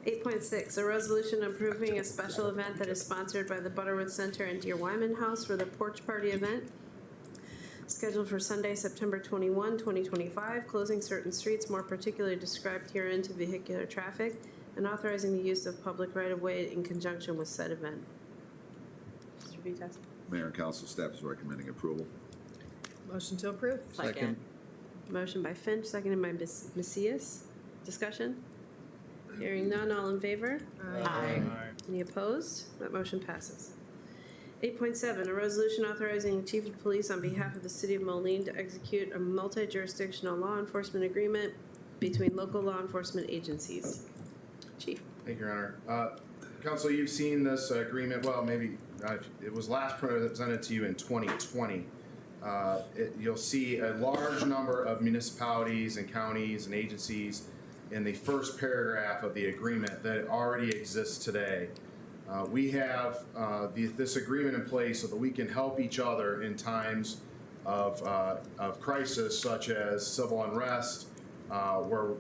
8.6, a resolution approving a special event that is sponsored by the Butterwood Center and Dear Wyman House for the Porch Party event scheduled for Sunday, September 21, 2025, closing certain streets more particularly described herein to vehicular traffic and authorizing the use of public right-of-way in conjunction with said event. Mr. Vitas. Mayor and council staff is recommending approval. Motion to approve. Second. Motion by Finch, seconded by Macias. Discussion? Hearing none, all in favor? Aye. Any opposed? That motion passes. 8.7, a resolution authorizing the chief of police on behalf of the city of Moline to execute a multi-jurisdictional law enforcement agreement between local law enforcement agencies. Chief. Thank you, Your Honor. Council, you've seen this agreement, well, maybe it was last presented to you in 2020. You'll see a large number of municipalities and counties and agencies in the first paragraph of the agreement that already exists today. We have this agreement in place so that we can help each other in times of crisis, such as civil unrest, where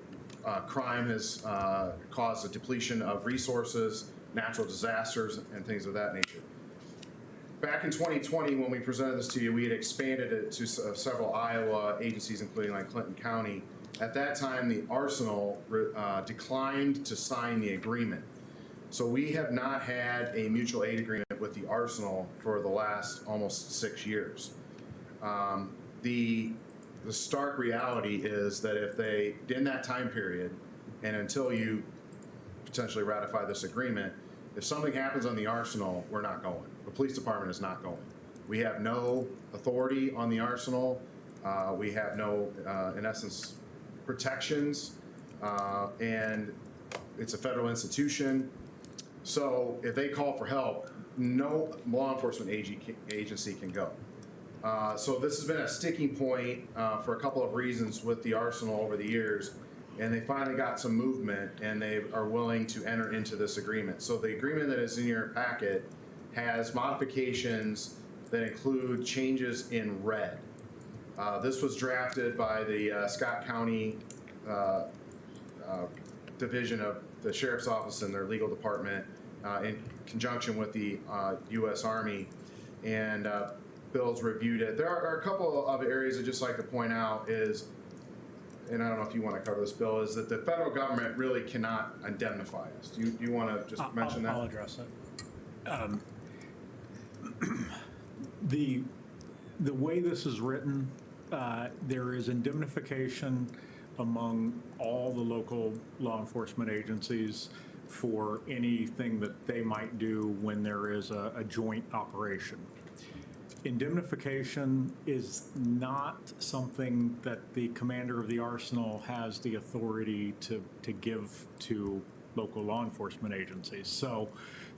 crime has caused a depletion of resources, natural disasters, and things of that nature. Back in 2020, when we presented this to you, we had expanded it to several Iowa agencies, including like Clinton County. At that time, the Arsenal declined to sign the agreement. So we have not had a mutual aid agreement with the Arsenal for the last almost 6 years. The stark reality is that if they, in that time period, and until you potentially ratify this agreement, if something happens on the Arsenal, we're not going. The police department is not going. We have no authority on the Arsenal. We have no, in essence, protections, and it's a federal institution. So if they call for help, no law enforcement agency can go. So this has been a sticking point for a couple of reasons with the Arsenal over the years, and they finally got some movement, and they are willing to enter into this agreement. So the agreement that is in your packet has modifications that include changes in red. This was drafted by the Scott County Division of the Sheriff's Office and their legal department in conjunction with the U.S. Army, and Bill's reviewed it. There are a couple of areas I'd just like to point out is and I don't know if you want to cover this, Bill, is that the federal government really cannot indemnify us. Do you want to just mention that? I'll address it. The way this is written, there is indemnification among all the local law enforcement agencies for anything that they might do when there is a joint operation. Indemnification is not something that the commander of the arsenal has the authority to give to local law enforcement agencies. So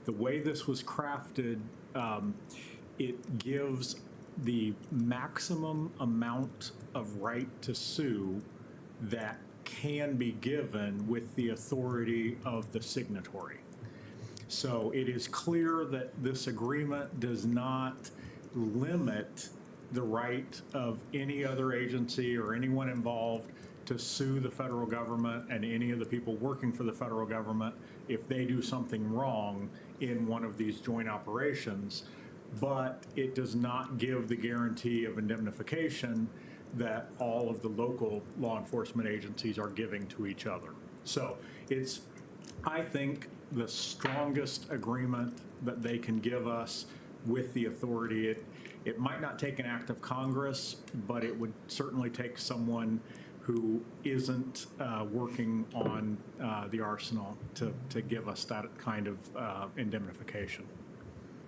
the way this was crafted, it gives the maximum amount of right to sue that can be given with the authority of the signatory. So it is clear that this agreement does not limit the right of any other agency or anyone involved to sue the federal government and any of the people working for the federal government if they do something wrong in one of these joint operations. But it does not give the guarantee of indemnification that all of the local law enforcement agencies are giving to each other. So it's, I think, the strongest agreement that they can give us with the authority. It might not take an act of Congress, but it would certainly take someone who isn't working on the arsenal to give us that kind of indemnification.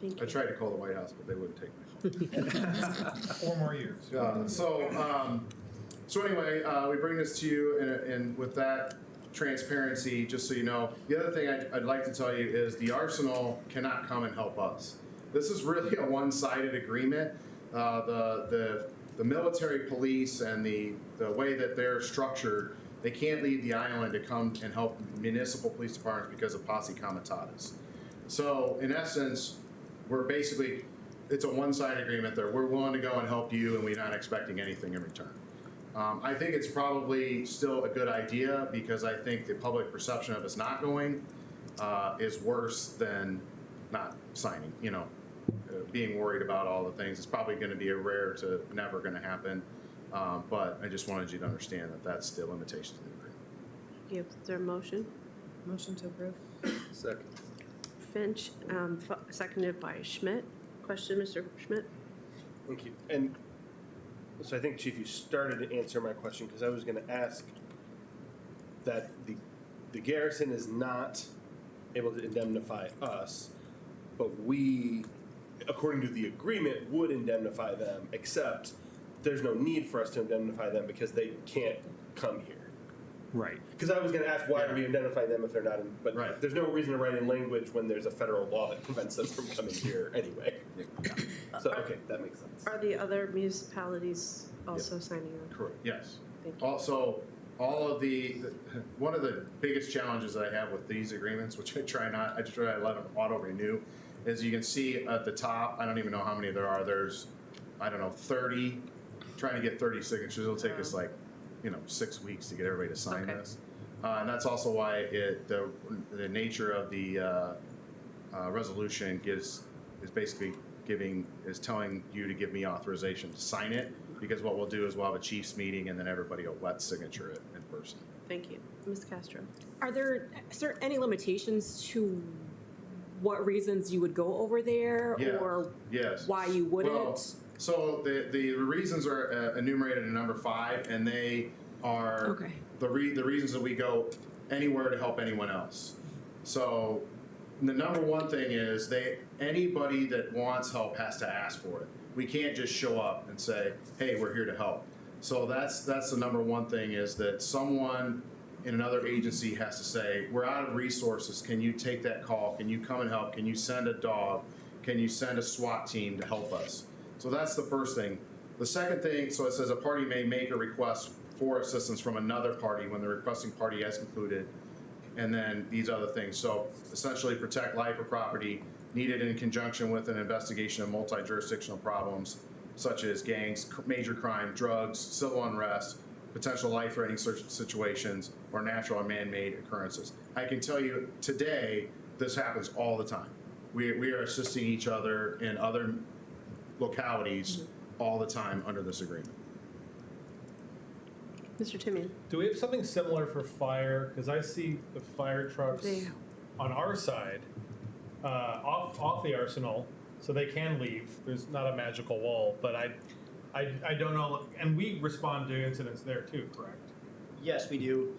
Thank I you. tried to call the White House, but they wouldn't take my call. 4 more years. So anyway, we bring this to you, and with that transparency, just so you know, the other thing I'd like to tell you is the arsenal cannot come and help us. This is really a one-sided agreement. The military police and the way that they're structured, they can't leave the island to come and help municipal police departments because of posse comitatus. So in essence, we're basically, it's a one-sided agreement there. We're willing to go and help you, and we're not expecting anything in return. I think it's probably still a good idea because I think the public perception of us not going is worse than not signing, being worried about all the things. It's probably going to be a rare to never going to happen. But I just wanted you to understand that that's the limitation to the agreement. Is there a motion? Motion to approve. Second. Finch, seconded by Schmidt. Question, Mr. Schmidt? Thank you. And so I think, Chief, you started to answer my question because I was going to ask that the garrison is not able to indemnify us, but we, according to the agreement, would indemnify them, except there's no need for us to indemnify them because they can't come here. Right. Because I was going to ask why do we indemnify them if they're not in, but Right. there's no reason to write in language when there's a federal law that prevents them from coming here anyway. So, okay, that makes sense. Are the other municipalities also signing on? Correct. Yes. Thank you. Also, all of one of the biggest challenges that I have with these agreements, which I try to let them auto renew, is you can see at the top, I don't even know how many there are. There's, 30, trying to get 30 signatures. It'll take us 6 weeks to get everybody to sign Okay. this. And that's also why the nature of the resolution is basically telling you to give me authorization to sign it, because what we'll do is we'll have a chiefs meeting and then everybody will wet signature it in person. Thank you. Ms. Castro? Is there any limitations to what reasons you would go over there or Yes. why you wouldn't? Well, so the reasons are enumerated in number 5, and they are Okay. the reasons that we go anywhere to help anyone else. So the number one thing is anybody that wants help has to ask for it. We can't just show up and say, hey, we're here to help. So that's the number one thing, is that someone in another agency has to say, we're out of resources. Can you take that call? Can you come and help? Can you send a dog? Can you send a SWAT team to help us? So that's the first thing. The second thing, so it says a party may make a request for assistance from another party when the requesting party has concluded, and then these other things. So essentially protect life or property needed in conjunction with an investigation of multi-jurisdictional problems such as gangs, major crime, drugs, civil unrest, potential life-threatening situations, or natural or man-made occurrences. I can tell you today, this happens all the time. We are assisting each other in other localities all the time under this agreement. Mr. Timian? Do we have something similar for fire? Because I see the fire trucks They- on our side, off the arsenal, so they can leave. There's not a magical wall, but I don't know. And we respond to incidents there too, correct? Yes, we do.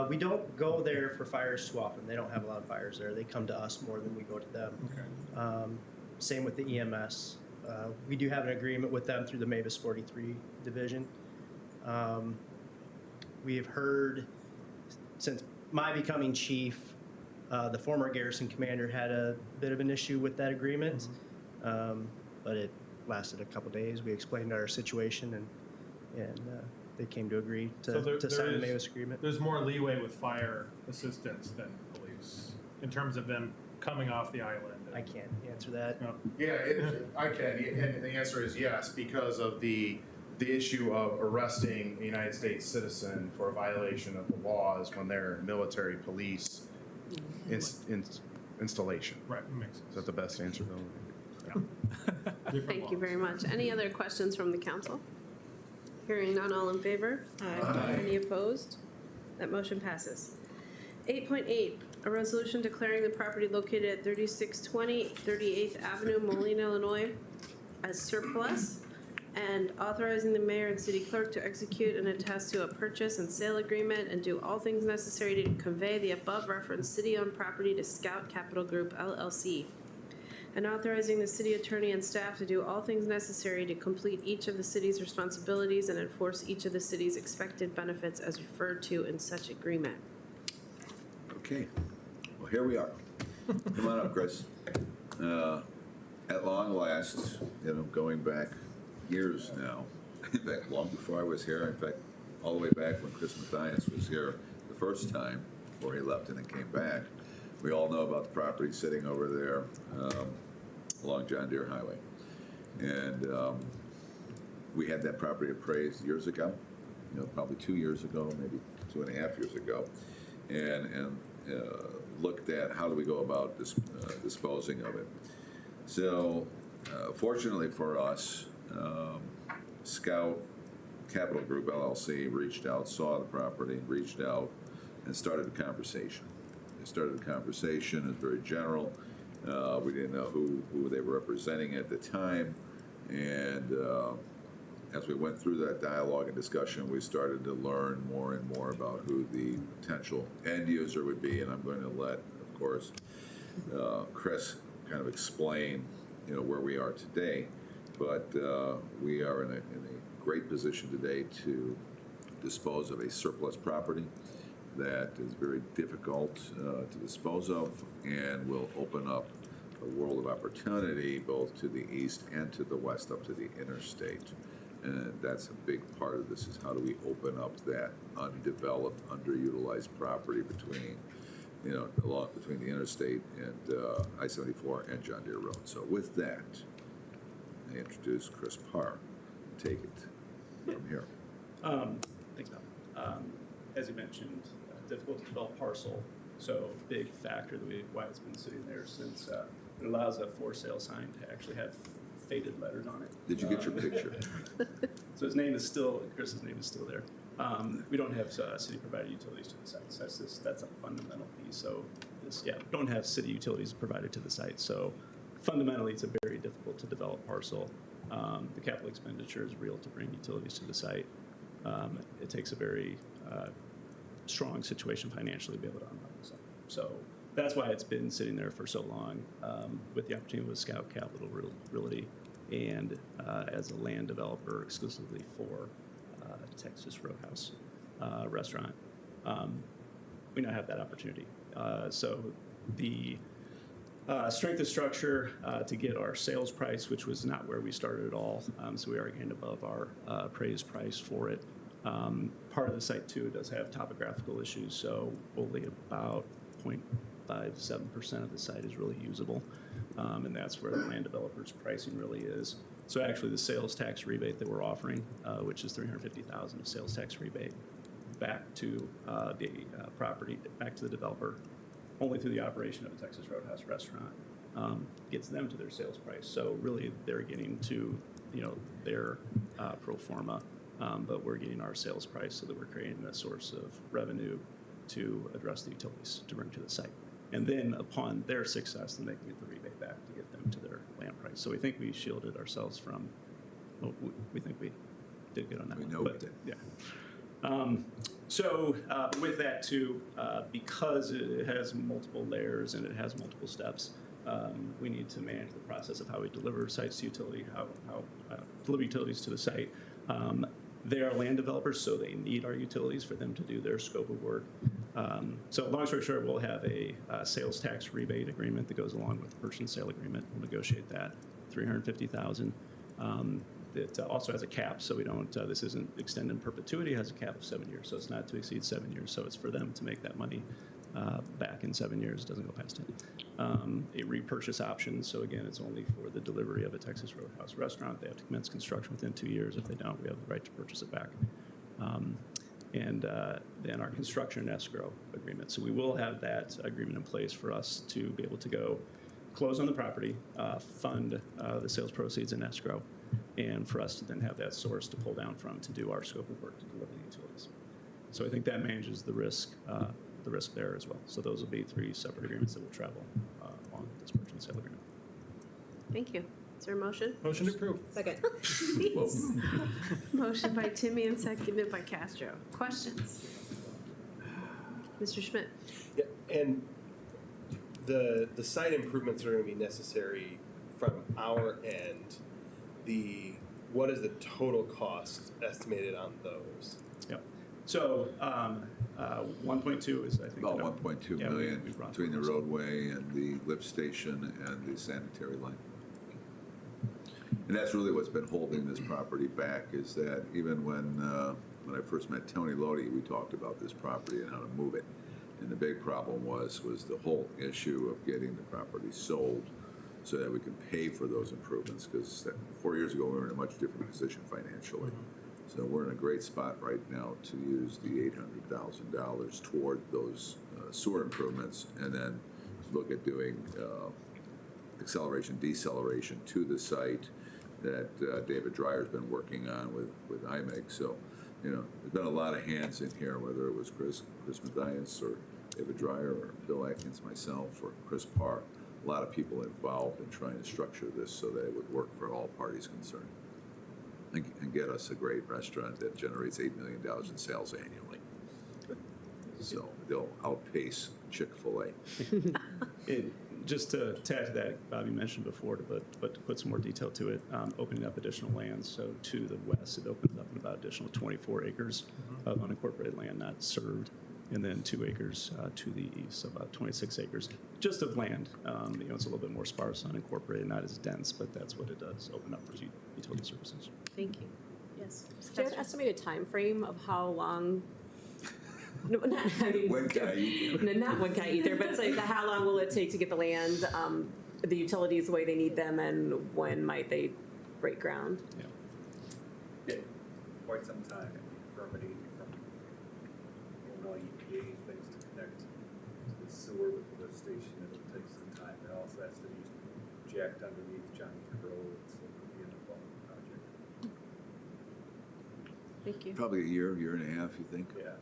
We don't go there for fires too often. They don't have a lot of fires there. They come to us more than we go to them. Okay. Same with the EMS. We do have an agreement with them through the Mavis 43 division. We have heard, since my becoming chief, the former garrison commander had a bit of an issue with that agreement, but it lasted a couple days. We explained our situation, and they came to agree So to sign the Mavis agreement. There's more leeway with fire assistance than police in terms of them coming off the island. I can't answer that. No. Yeah, I can, and the answer is yes, because of the issue of arresting a United States citizen for a violation of the laws when they're military police installation. Right, makes Is sense. that the best answer, Bill? Different Thank you laws. very much. Any other questions from the council? Hearing none, all in favor? Aye. Any opposed? That motion passes. 8.8, a resolution declaring the property located at 3620 38th Avenue, Moline, Illinois as surplus and authorizing the mayor and city clerk to execute and attest to a purchase and sale agreement and do all things necessary to convey the above referenced city-owned property to Scout Capital Group LLC. And authorizing the city attorney and staff to do all things necessary to complete each of the city's responsibilities and enforce each of the city's expected benefits as referred to in such agreement. Okay, well, here we are. Come on up, Chris. At long last, going back years now, in fact, long before I was here, in fact, all the way back when Chris Mathias was here the first time, before he left and then came back, we all know about the property sitting over there along John Deere Highway. And we had that property appraised years ago, probably 2 years ago, maybe 2.5 years ago, and looked at how do we go about disposing of it. So fortunately for us, Scout Capital Group LLC reached out, saw the property, reached out, and started a conversation. They started a conversation. It was very general. We didn't know who they were representing at the time, and as we went through that dialogue and discussion, we started to learn more and more about who the potential end user would be. And I'm going to let, of course, Chris kind of explain, where we are today. But we are in a great position today to dispose of a surplus property that is very difficult to dispose of and will open up a world of opportunity both to the east and to the west up to the interstate. And that's a big part of this, is how do we open up that undeveloped, underutilized property between, between the interstate and I-74 and John Deere Road. So with that, I introduce Chris Parr. Take it from here. Thanks, Bob. As you mentioned, difficult to develop parcel, so big factor why it's been sitting there since it allows a for sale sign to actually have faded letters on it. Did you get your picture? So Chris's name is still there. We don't have city provided utilities to the site, so that's a fundamental piece. So don't have city utilities provided to the site. So fundamentally, it's a very difficult to develop parcel. The capital expenditure is real to bring utilities to the site. It takes a very strong situation financially to be able to unlock the site. So that's why it's been sitting there for so long, with the opportunity with Scout Capital Realty and as a land developer exclusively for Texas Roadhouse restaurant. We now have that opportunity. So the strength of structure to get our sales price, which was not where we started at all, so we are again above our appraised price for it. Part of the site too does have topographical issues, so only about 0.57% of the site is really usable, and that's where the land developer's pricing really is. So actually the sales tax rebate that we're offering, which is $350,000 of sales tax rebate back to the property, back to the developer, only through the operation of a Texas Roadhouse restaurant, gets them to their sales price. So really they're getting to, their pro forma but we're getting our sales price so that we're creating a source of revenue to address the utilities to bring to the site. And then upon their success, then they can get the rebate back to get them to their land price. So we think we shielded ourselves from, well, we think we did good on that We one. know we but, did. Yeah. So with that too, because it has multiple layers and it has multiple steps, we need to manage the process of how we deliver sites to utility, how deliver utilities to the site. They are land developers, so they need our utilities for them to do their scope of work. So long story short, we'll have a sales tax rebate agreement that goes along with the purchase and sale agreement. We'll negotiate that, $350,000. It also has a cap, so we don't, this isn't extended in perpetuity, it has a cap of 7 years, so it's not to exceed 7 years. So it's for them to make that money back in 7 years, doesn't go past it. A repurchase option, so again, it's only for the delivery of a Texas Roadhouse restaurant. They have to commence construction within 2 years. If they don't, we have the right to purchase it back. And then our construction escrow agreement. So we will have that agreement in place for us to be able to go close on the property, fund the sales proceeds in escrow, and for us to then have that source to pull down from to do our scope of work to deliver the utilities. So I think that manages the risk there as well. So those will be 3 separate agreements that will travel along with this purchase and sale agreement. Thank you. Is there a motion? Motion to approve. Second. Motion by Timmy and seconded by Castro. Questions? Mr. Schmidt? Yeah, and the site improvements are going to be necessary from our end. What is the total cost estimated on those? Yep. So 1.2 is, I think. About 1.2 yeah, million we've run between the through those. roadway and the lift station and the sanitary line. And that's really what's been holding this property back, is that even when I first met Tony Lodi, we talked about this property and how to move it. And the big problem was the whole issue of getting the property sold so that we can pay for those improvements, because 4 years ago, we were in a much different position financially. So we're in a great spot right now to use the $800,000 toward those sewer improvements, and then look at doing acceleration, deceleration to the site that David Dreyer's been working on with IMEG. So, you know, there's been a lot of hands in here, whether it was Chris Mathias or David Dreyer or Bill Atkins, myself, or Chris Parr. A lot of people involved in trying to structure this so that it would work for all parties concerned and get us a great restaurant that generates $8 million in sales annually. So they'll outpace Chick-fil-A. Just to add to that, Bobby mentioned before, but to put some more detail to it, opening up additional land. So to the west, it opens up an about additional 24 acres of unincorporated land not served, and then 2 acres to the east, so about 26 acres just of land. You know, it's a little bit more sparse, unincorporated, not as dense, but that's what it does, open up for utility services. Thank you. Yes. Ms. Do you have an Castro? estimated time frame of how long? No, not, I mean, When can I eat? no, not when can I eat there, but say how long will it take to get the land, the utilities the way they need them, and when might they break ground? Yeah. Quite some time, permitting from Illinois EPA, things to connect to the sewer with the lift station, it'll take some time. It also has to be jacked underneath Johnny Road, so it'll be an involved project. Thank you. Probably a year and a half, you think? Yeah.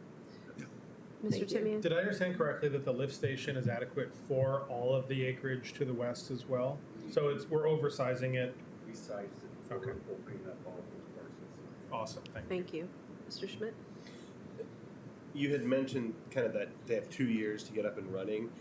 Mr. Thank you. Timian? Did I understand correctly that the lift station is adequate for all of the acreage to the west as well? So we're oversizing it. We sized it for Okay. opening up all those parcels. Awesome, thank you. Thank you. Mr. Schmidt? You had mentioned kind of that they have 2 years to get up and running.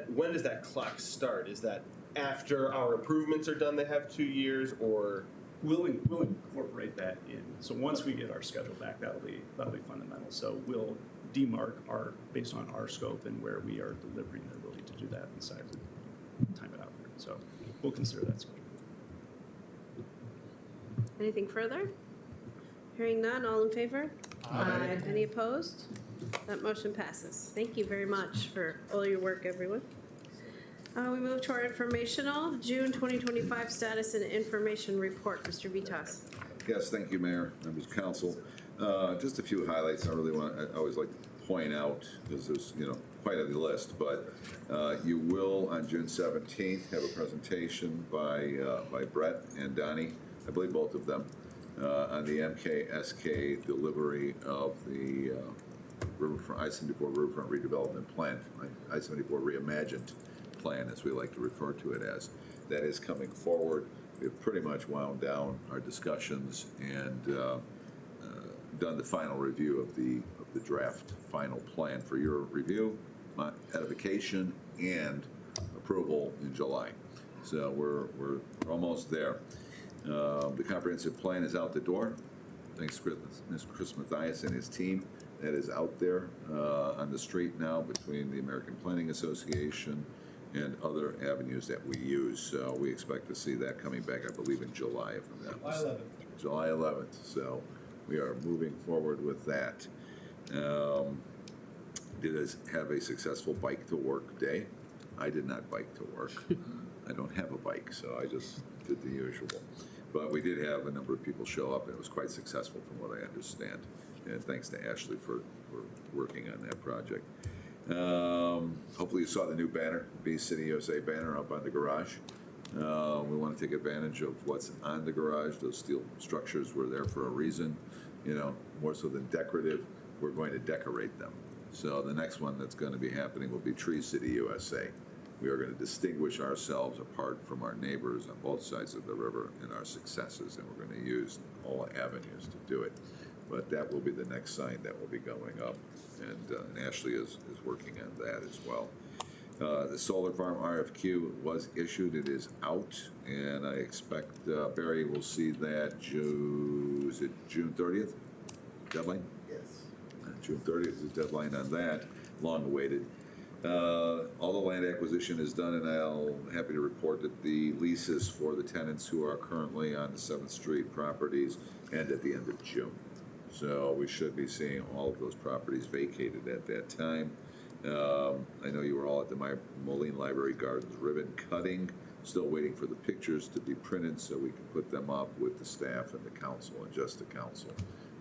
When does that clock start? Is that after our improvements are done, they have 2 years, or? We'll incorporate that in. So once we get our schedule back, that'll be fundamental. So we'll demarc based on our scope and where we are delivering the ability to do that and size it, time it out there. So we'll consider that schedule. Anything further? Hearing none, all in favor? Aye. Any opposed? That motion passes. Thank you very much for all your work, everyone. We move to our informational, June 2025 status and information report. Mr. Vitas. Yes, thank you, Mayor, members of council. Just a few highlights I always like to point out, because there's, quite a list, but you will, on June 17th, have a presentation by Brett and Donnie, I believe both of them, on the MKSK delivery of the Riverfront, I-74 Riverfront redevelopment plan, I-74 reimagined plan, as we like to refer to it as. That is coming forward. We've pretty much wound down our discussions and done the final review of the draft final plan for your review, edification, and approval in July. So we're almost there. The comprehensive plan is out the door. Thanks to Chris Mathias and his team. That is out there on the street now between the American Planning Association and other avenues that we use. So we expect to see that coming back, I believe, in July, if I'm not mistaken. July 11th. So we are moving forward with that. Did us have a successful bike to work day? I did not bike to work. I don't have a bike, so I just did the usual. But we did have a number of people show up, and it was quite successful from what I understand. And thanks to Ashley for working on that project. Hopefully you saw the new banner, Be City USA banner up on the garage. We want to take advantage of what's on the garage. Those steel structures were there for a reason, you know, more so than decorative. We're going to decorate them. So the next one that's going to be happening will be Tree City USA. We are going to distinguish ourselves apart from our neighbors on both sides of the river in our successes, and we're going to use all avenues to do it. But that will be the next sign that will be going up, and Ashley is working on that as well. The solar farm RFQ was issued. It is out, and I expect Barry will see that is it June 30th deadline? Yes. June 30th is the deadline on that, long awaited. All the land acquisition is done, and I'm happy to report that the leases for the tenants who are currently on the 7th Street properties end at the end of June. So we should be seeing all of those properties vacated at that time. I know you were all at the Moline Library Gardens ribbon cutting, still waiting for the pictures to be printed so we can put them up with the staff and the council and just the council.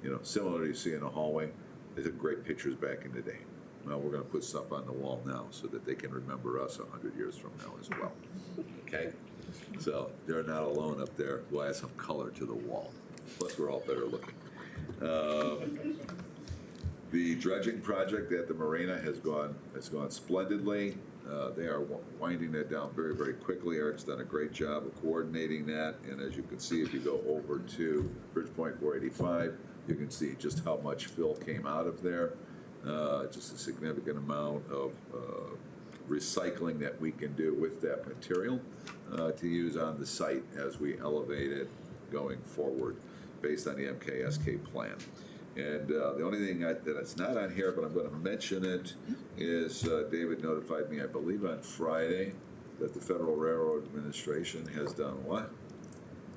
You know, similar to you see in a hallway, they took great pictures back in the day. Well, we're going to put stuff on the wall now so that they can remember us 100 years from now as well. Okay? So they're not alone up there. We'll add some color to the wall. Plus, we're all better looking. The dredging project at the marina has gone splendidly. They are winding that down very, very quickly. Eric's done a great job of coordinating that. And as you can see, if you go over to Bridgepoint 485, you can see just how much fill came out of there. Just a significant amount of recycling that we can do with that material to use on the site as we elevate it going forward based on the MKSK plan. And the only thing that's not on here, but I'm going to mention it, is David notified me, I believe on Friday, that the Federal Railroad Administration has done what?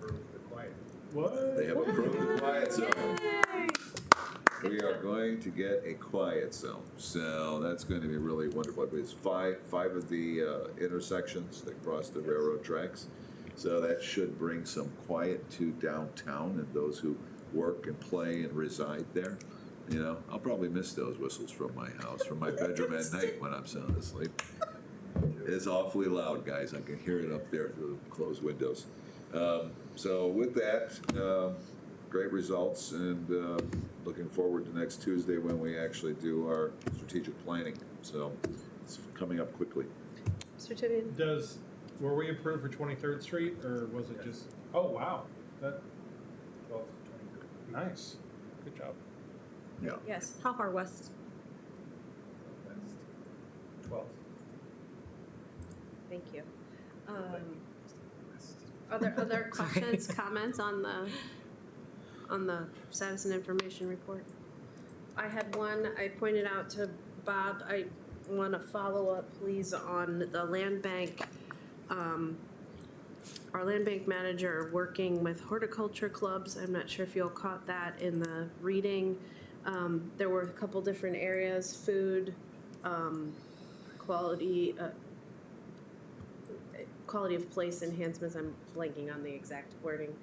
Approved the quiet. What? They have approved the quiet zone. We are going to get a quiet zone, so that's going to be really wonderful. It's five of the intersections that cross the railroad tracks, so that should bring some quiet to downtown and those who work and play and reside there. You know, I'll probably miss those whistles from my house, from my bedroom at night when I'm sound asleep. It's awfully loud, guys. I can hear it up there through the closed windows. So with that, great results, and looking forward to next Tuesday when we actually do our strategic planning. So it's coming up quickly. Mr. Timian? Were we approved for 23rd Street, or was it just, oh, wow. That, 12th to 23rd. nice. Good job. Yeah. Yes. How far west? That's 12th. Thank you. Other questions, comments on the status and information report? I had one, I pointed out to Bob, I want to follow up, please, on the land bank. Our land bank manager working with horticulture clubs. I'm not sure if you all caught that in the reading. There were a couple different areas, food, quality of place enhancements. I'm blanking on the exact wording.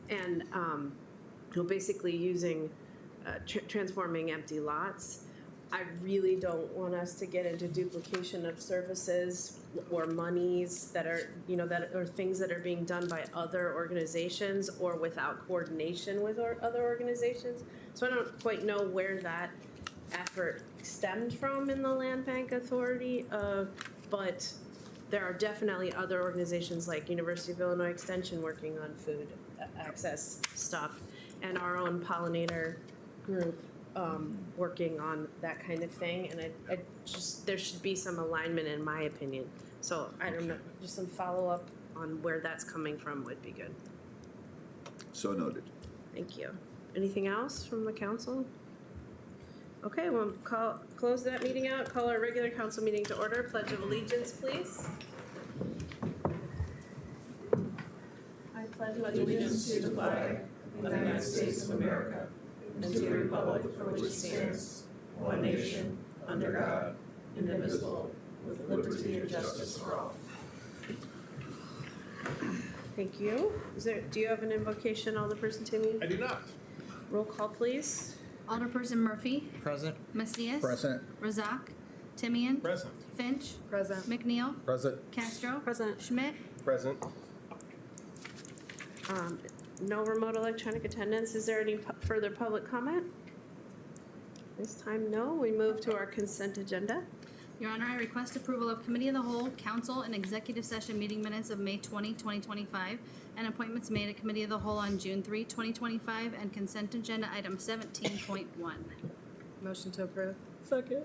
And basically using, transforming empty lots. I really don't want us to get into duplication of services or monies that are, that are things that are being done by other organizations or without coordination with other organizations. So I don't quite know where that effort stemmed from in the Land Bank Authority, but there are definitely other organizations like University of Illinois Extension working on food access stuff, and our own pollinator group working on that kind of thing. And I just, there should be some alignment in my opinion. So I don't know, just some follow up on where that's coming from would be good. So noted. Thank you. Anything else from the council? Okay, we'll close that meeting out, call our regular council meeting to order. Pledge of allegiance, please. I pledge allegiance to the flag of the United States of America and to the republic for which it stands, one nation, under God, indivisible, with liberty and justice for all. Thank you. Do you have an invocation, Alderperson Timmy? I do not. Roll call, please. Alderperson Murphy. Present. Macias. Present. Razak. Timian. Present. Finch. Present. McNeil. Present. Castro. Present. Schmidt. Present. No remote electronic attendance. Is there any further public comment? This time, no. We move to our consent agenda. Your Honor, I request approval of Committee of the Whole, Council, and Executive Session meeting minutes of May 20, 2025, and appointments made at Committee of the Whole on June 3, 2025, and consent agenda item 17.1. Motion to approve. Second.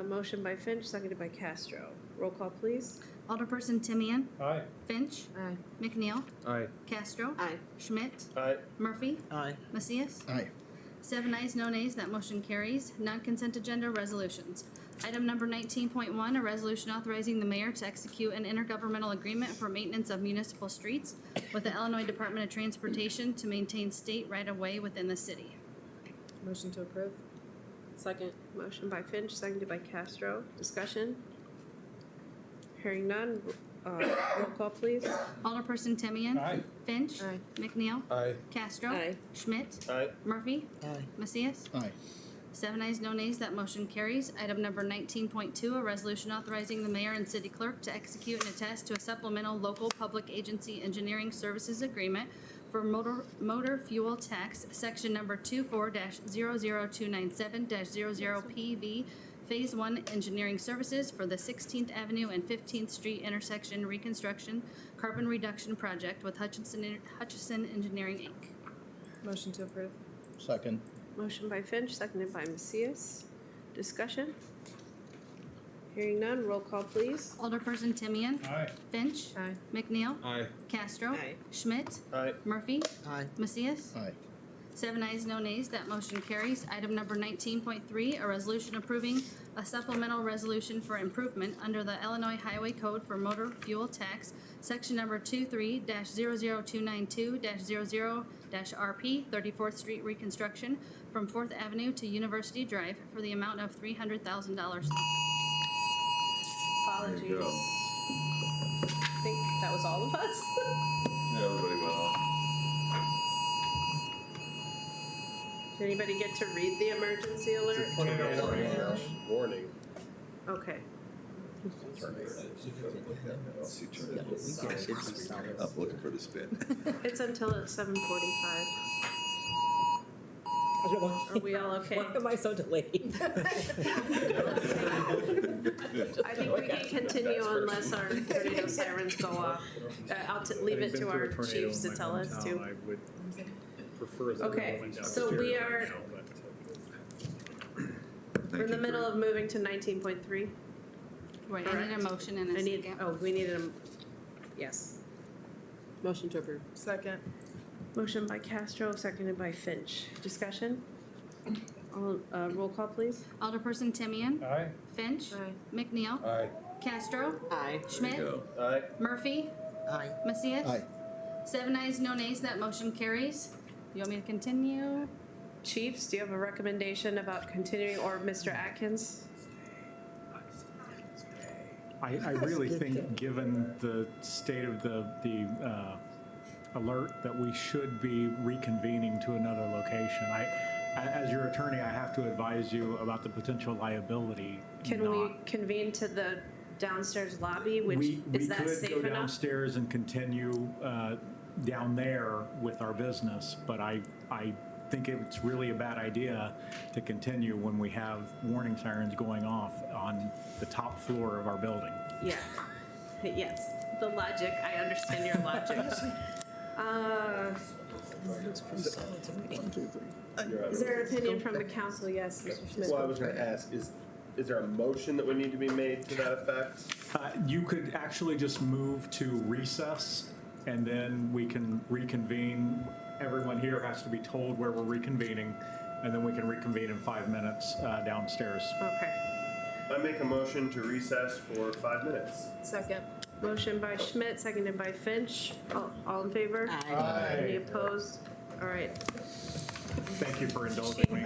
Motion by Finch, seconded by Castro. Roll call, please. Alderperson Timian. Aye. Finch. Aye. McNeil. Aye. Castro. Aye. Schmidt. Aye. Murphy. Aye. Macias. Aye. 7 ayes, no nays, that motion carries. Non-consent agenda resolutions. Item number 19.1, a resolution authorizing the mayor to execute an intergovernmental agreement for maintenance of municipal streets with the Illinois Department of Transportation to maintain state right-of-way within the city. Motion to approve. Second. Motion by Finch, seconded by Castro. Discussion? Hearing none. Roll call, please. Alderperson Timian. Aye. Finch. Aye. McNeil. Aye. Castro. Aye. Schmidt. Aye. Murphy. Aye. Macias. Aye. 7 ayes, no nays, that motion carries. Item number 19.2, a resolution authorizing the mayor and city clerk to execute and attest to a supplemental local public agency engineering services agreement for motor fuel tax, section number 24-00297-00PV, Phase 1 engineering services for the 16th Avenue and 15th Street intersection reconstruction carbon reduction project with Hutchison Engineering, Inc. Motion to approve. Second. Motion by Finch, seconded by Macias. Discussion? Hearing none. Roll call, please. Alderperson Timian. Aye. Finch. Aye. McNeil. Aye. Castro. Aye. Schmidt. Aye. Murphy. Aye. Macias. Aye. 7 ayes, no nays, that motion carries. Item number 19.3, a resolution approving a supplemental resolution for improvement under the Illinois Highway Code for motor fuel tax, section number 23-00292-00-RP, 34th Street reconstruction from 4th Avenue to University Drive for the amount of $300,000. Apologies. There you go. I think that was all of us. Yeah, everybody went off. Did anybody get to read the emergency alert? Warning. Okay. See, turn it. I'm looking for the spin. It's until 7:45. Are we all okay? Why am I so delayed? I think we can continue unless our tornado sirens go off. I'll leave it to our chiefs to tell us to. I would prefer that. Okay, so we are, we're in the middle of moving to 19.3. Right, I need a motion and a second. We needed a, yes. Motion to approve. Second. Motion by Castro, seconded by Finch. Discussion? Roll call, please. Alderperson Timian. Aye. Finch. Aye. McNeil. Aye. Castro. Aye. There Schmidt. you go. Aye. Murphy. Aye. Macias. Aye. 7 ayes, no nays, that motion carries. You want me to continue? Chiefs, do you have a recommendation about continuing, or Mr. Atkins? I really think, given the state of the alert, that we should be reconvening to another location. as your attorney, I have to advise you about the potential liability. Can we convene to the downstairs lobby, which, is that We safe could go enough? downstairs and continue down there with our business, but I think it's really a bad idea to continue when we have warning sirens going off on the top floor of our building. Yeah, yes, the logic, I understand your logic. Is there an opinion from the council? Yes, Mr. Smith. Well, I was gonna ask, is there a motion that would need to be made to that effect? You could actually just move to recess, and then we can reconvene. Everyone here has to be told where we're reconvening, and then we can reconvene in 5 minutes downstairs. Okay. I make a motion to recess for 5 minutes. Second. Motion by Schmidt, seconded by Finch. All in favor? Aye. Any opposed? All right. Thank you for indulging me.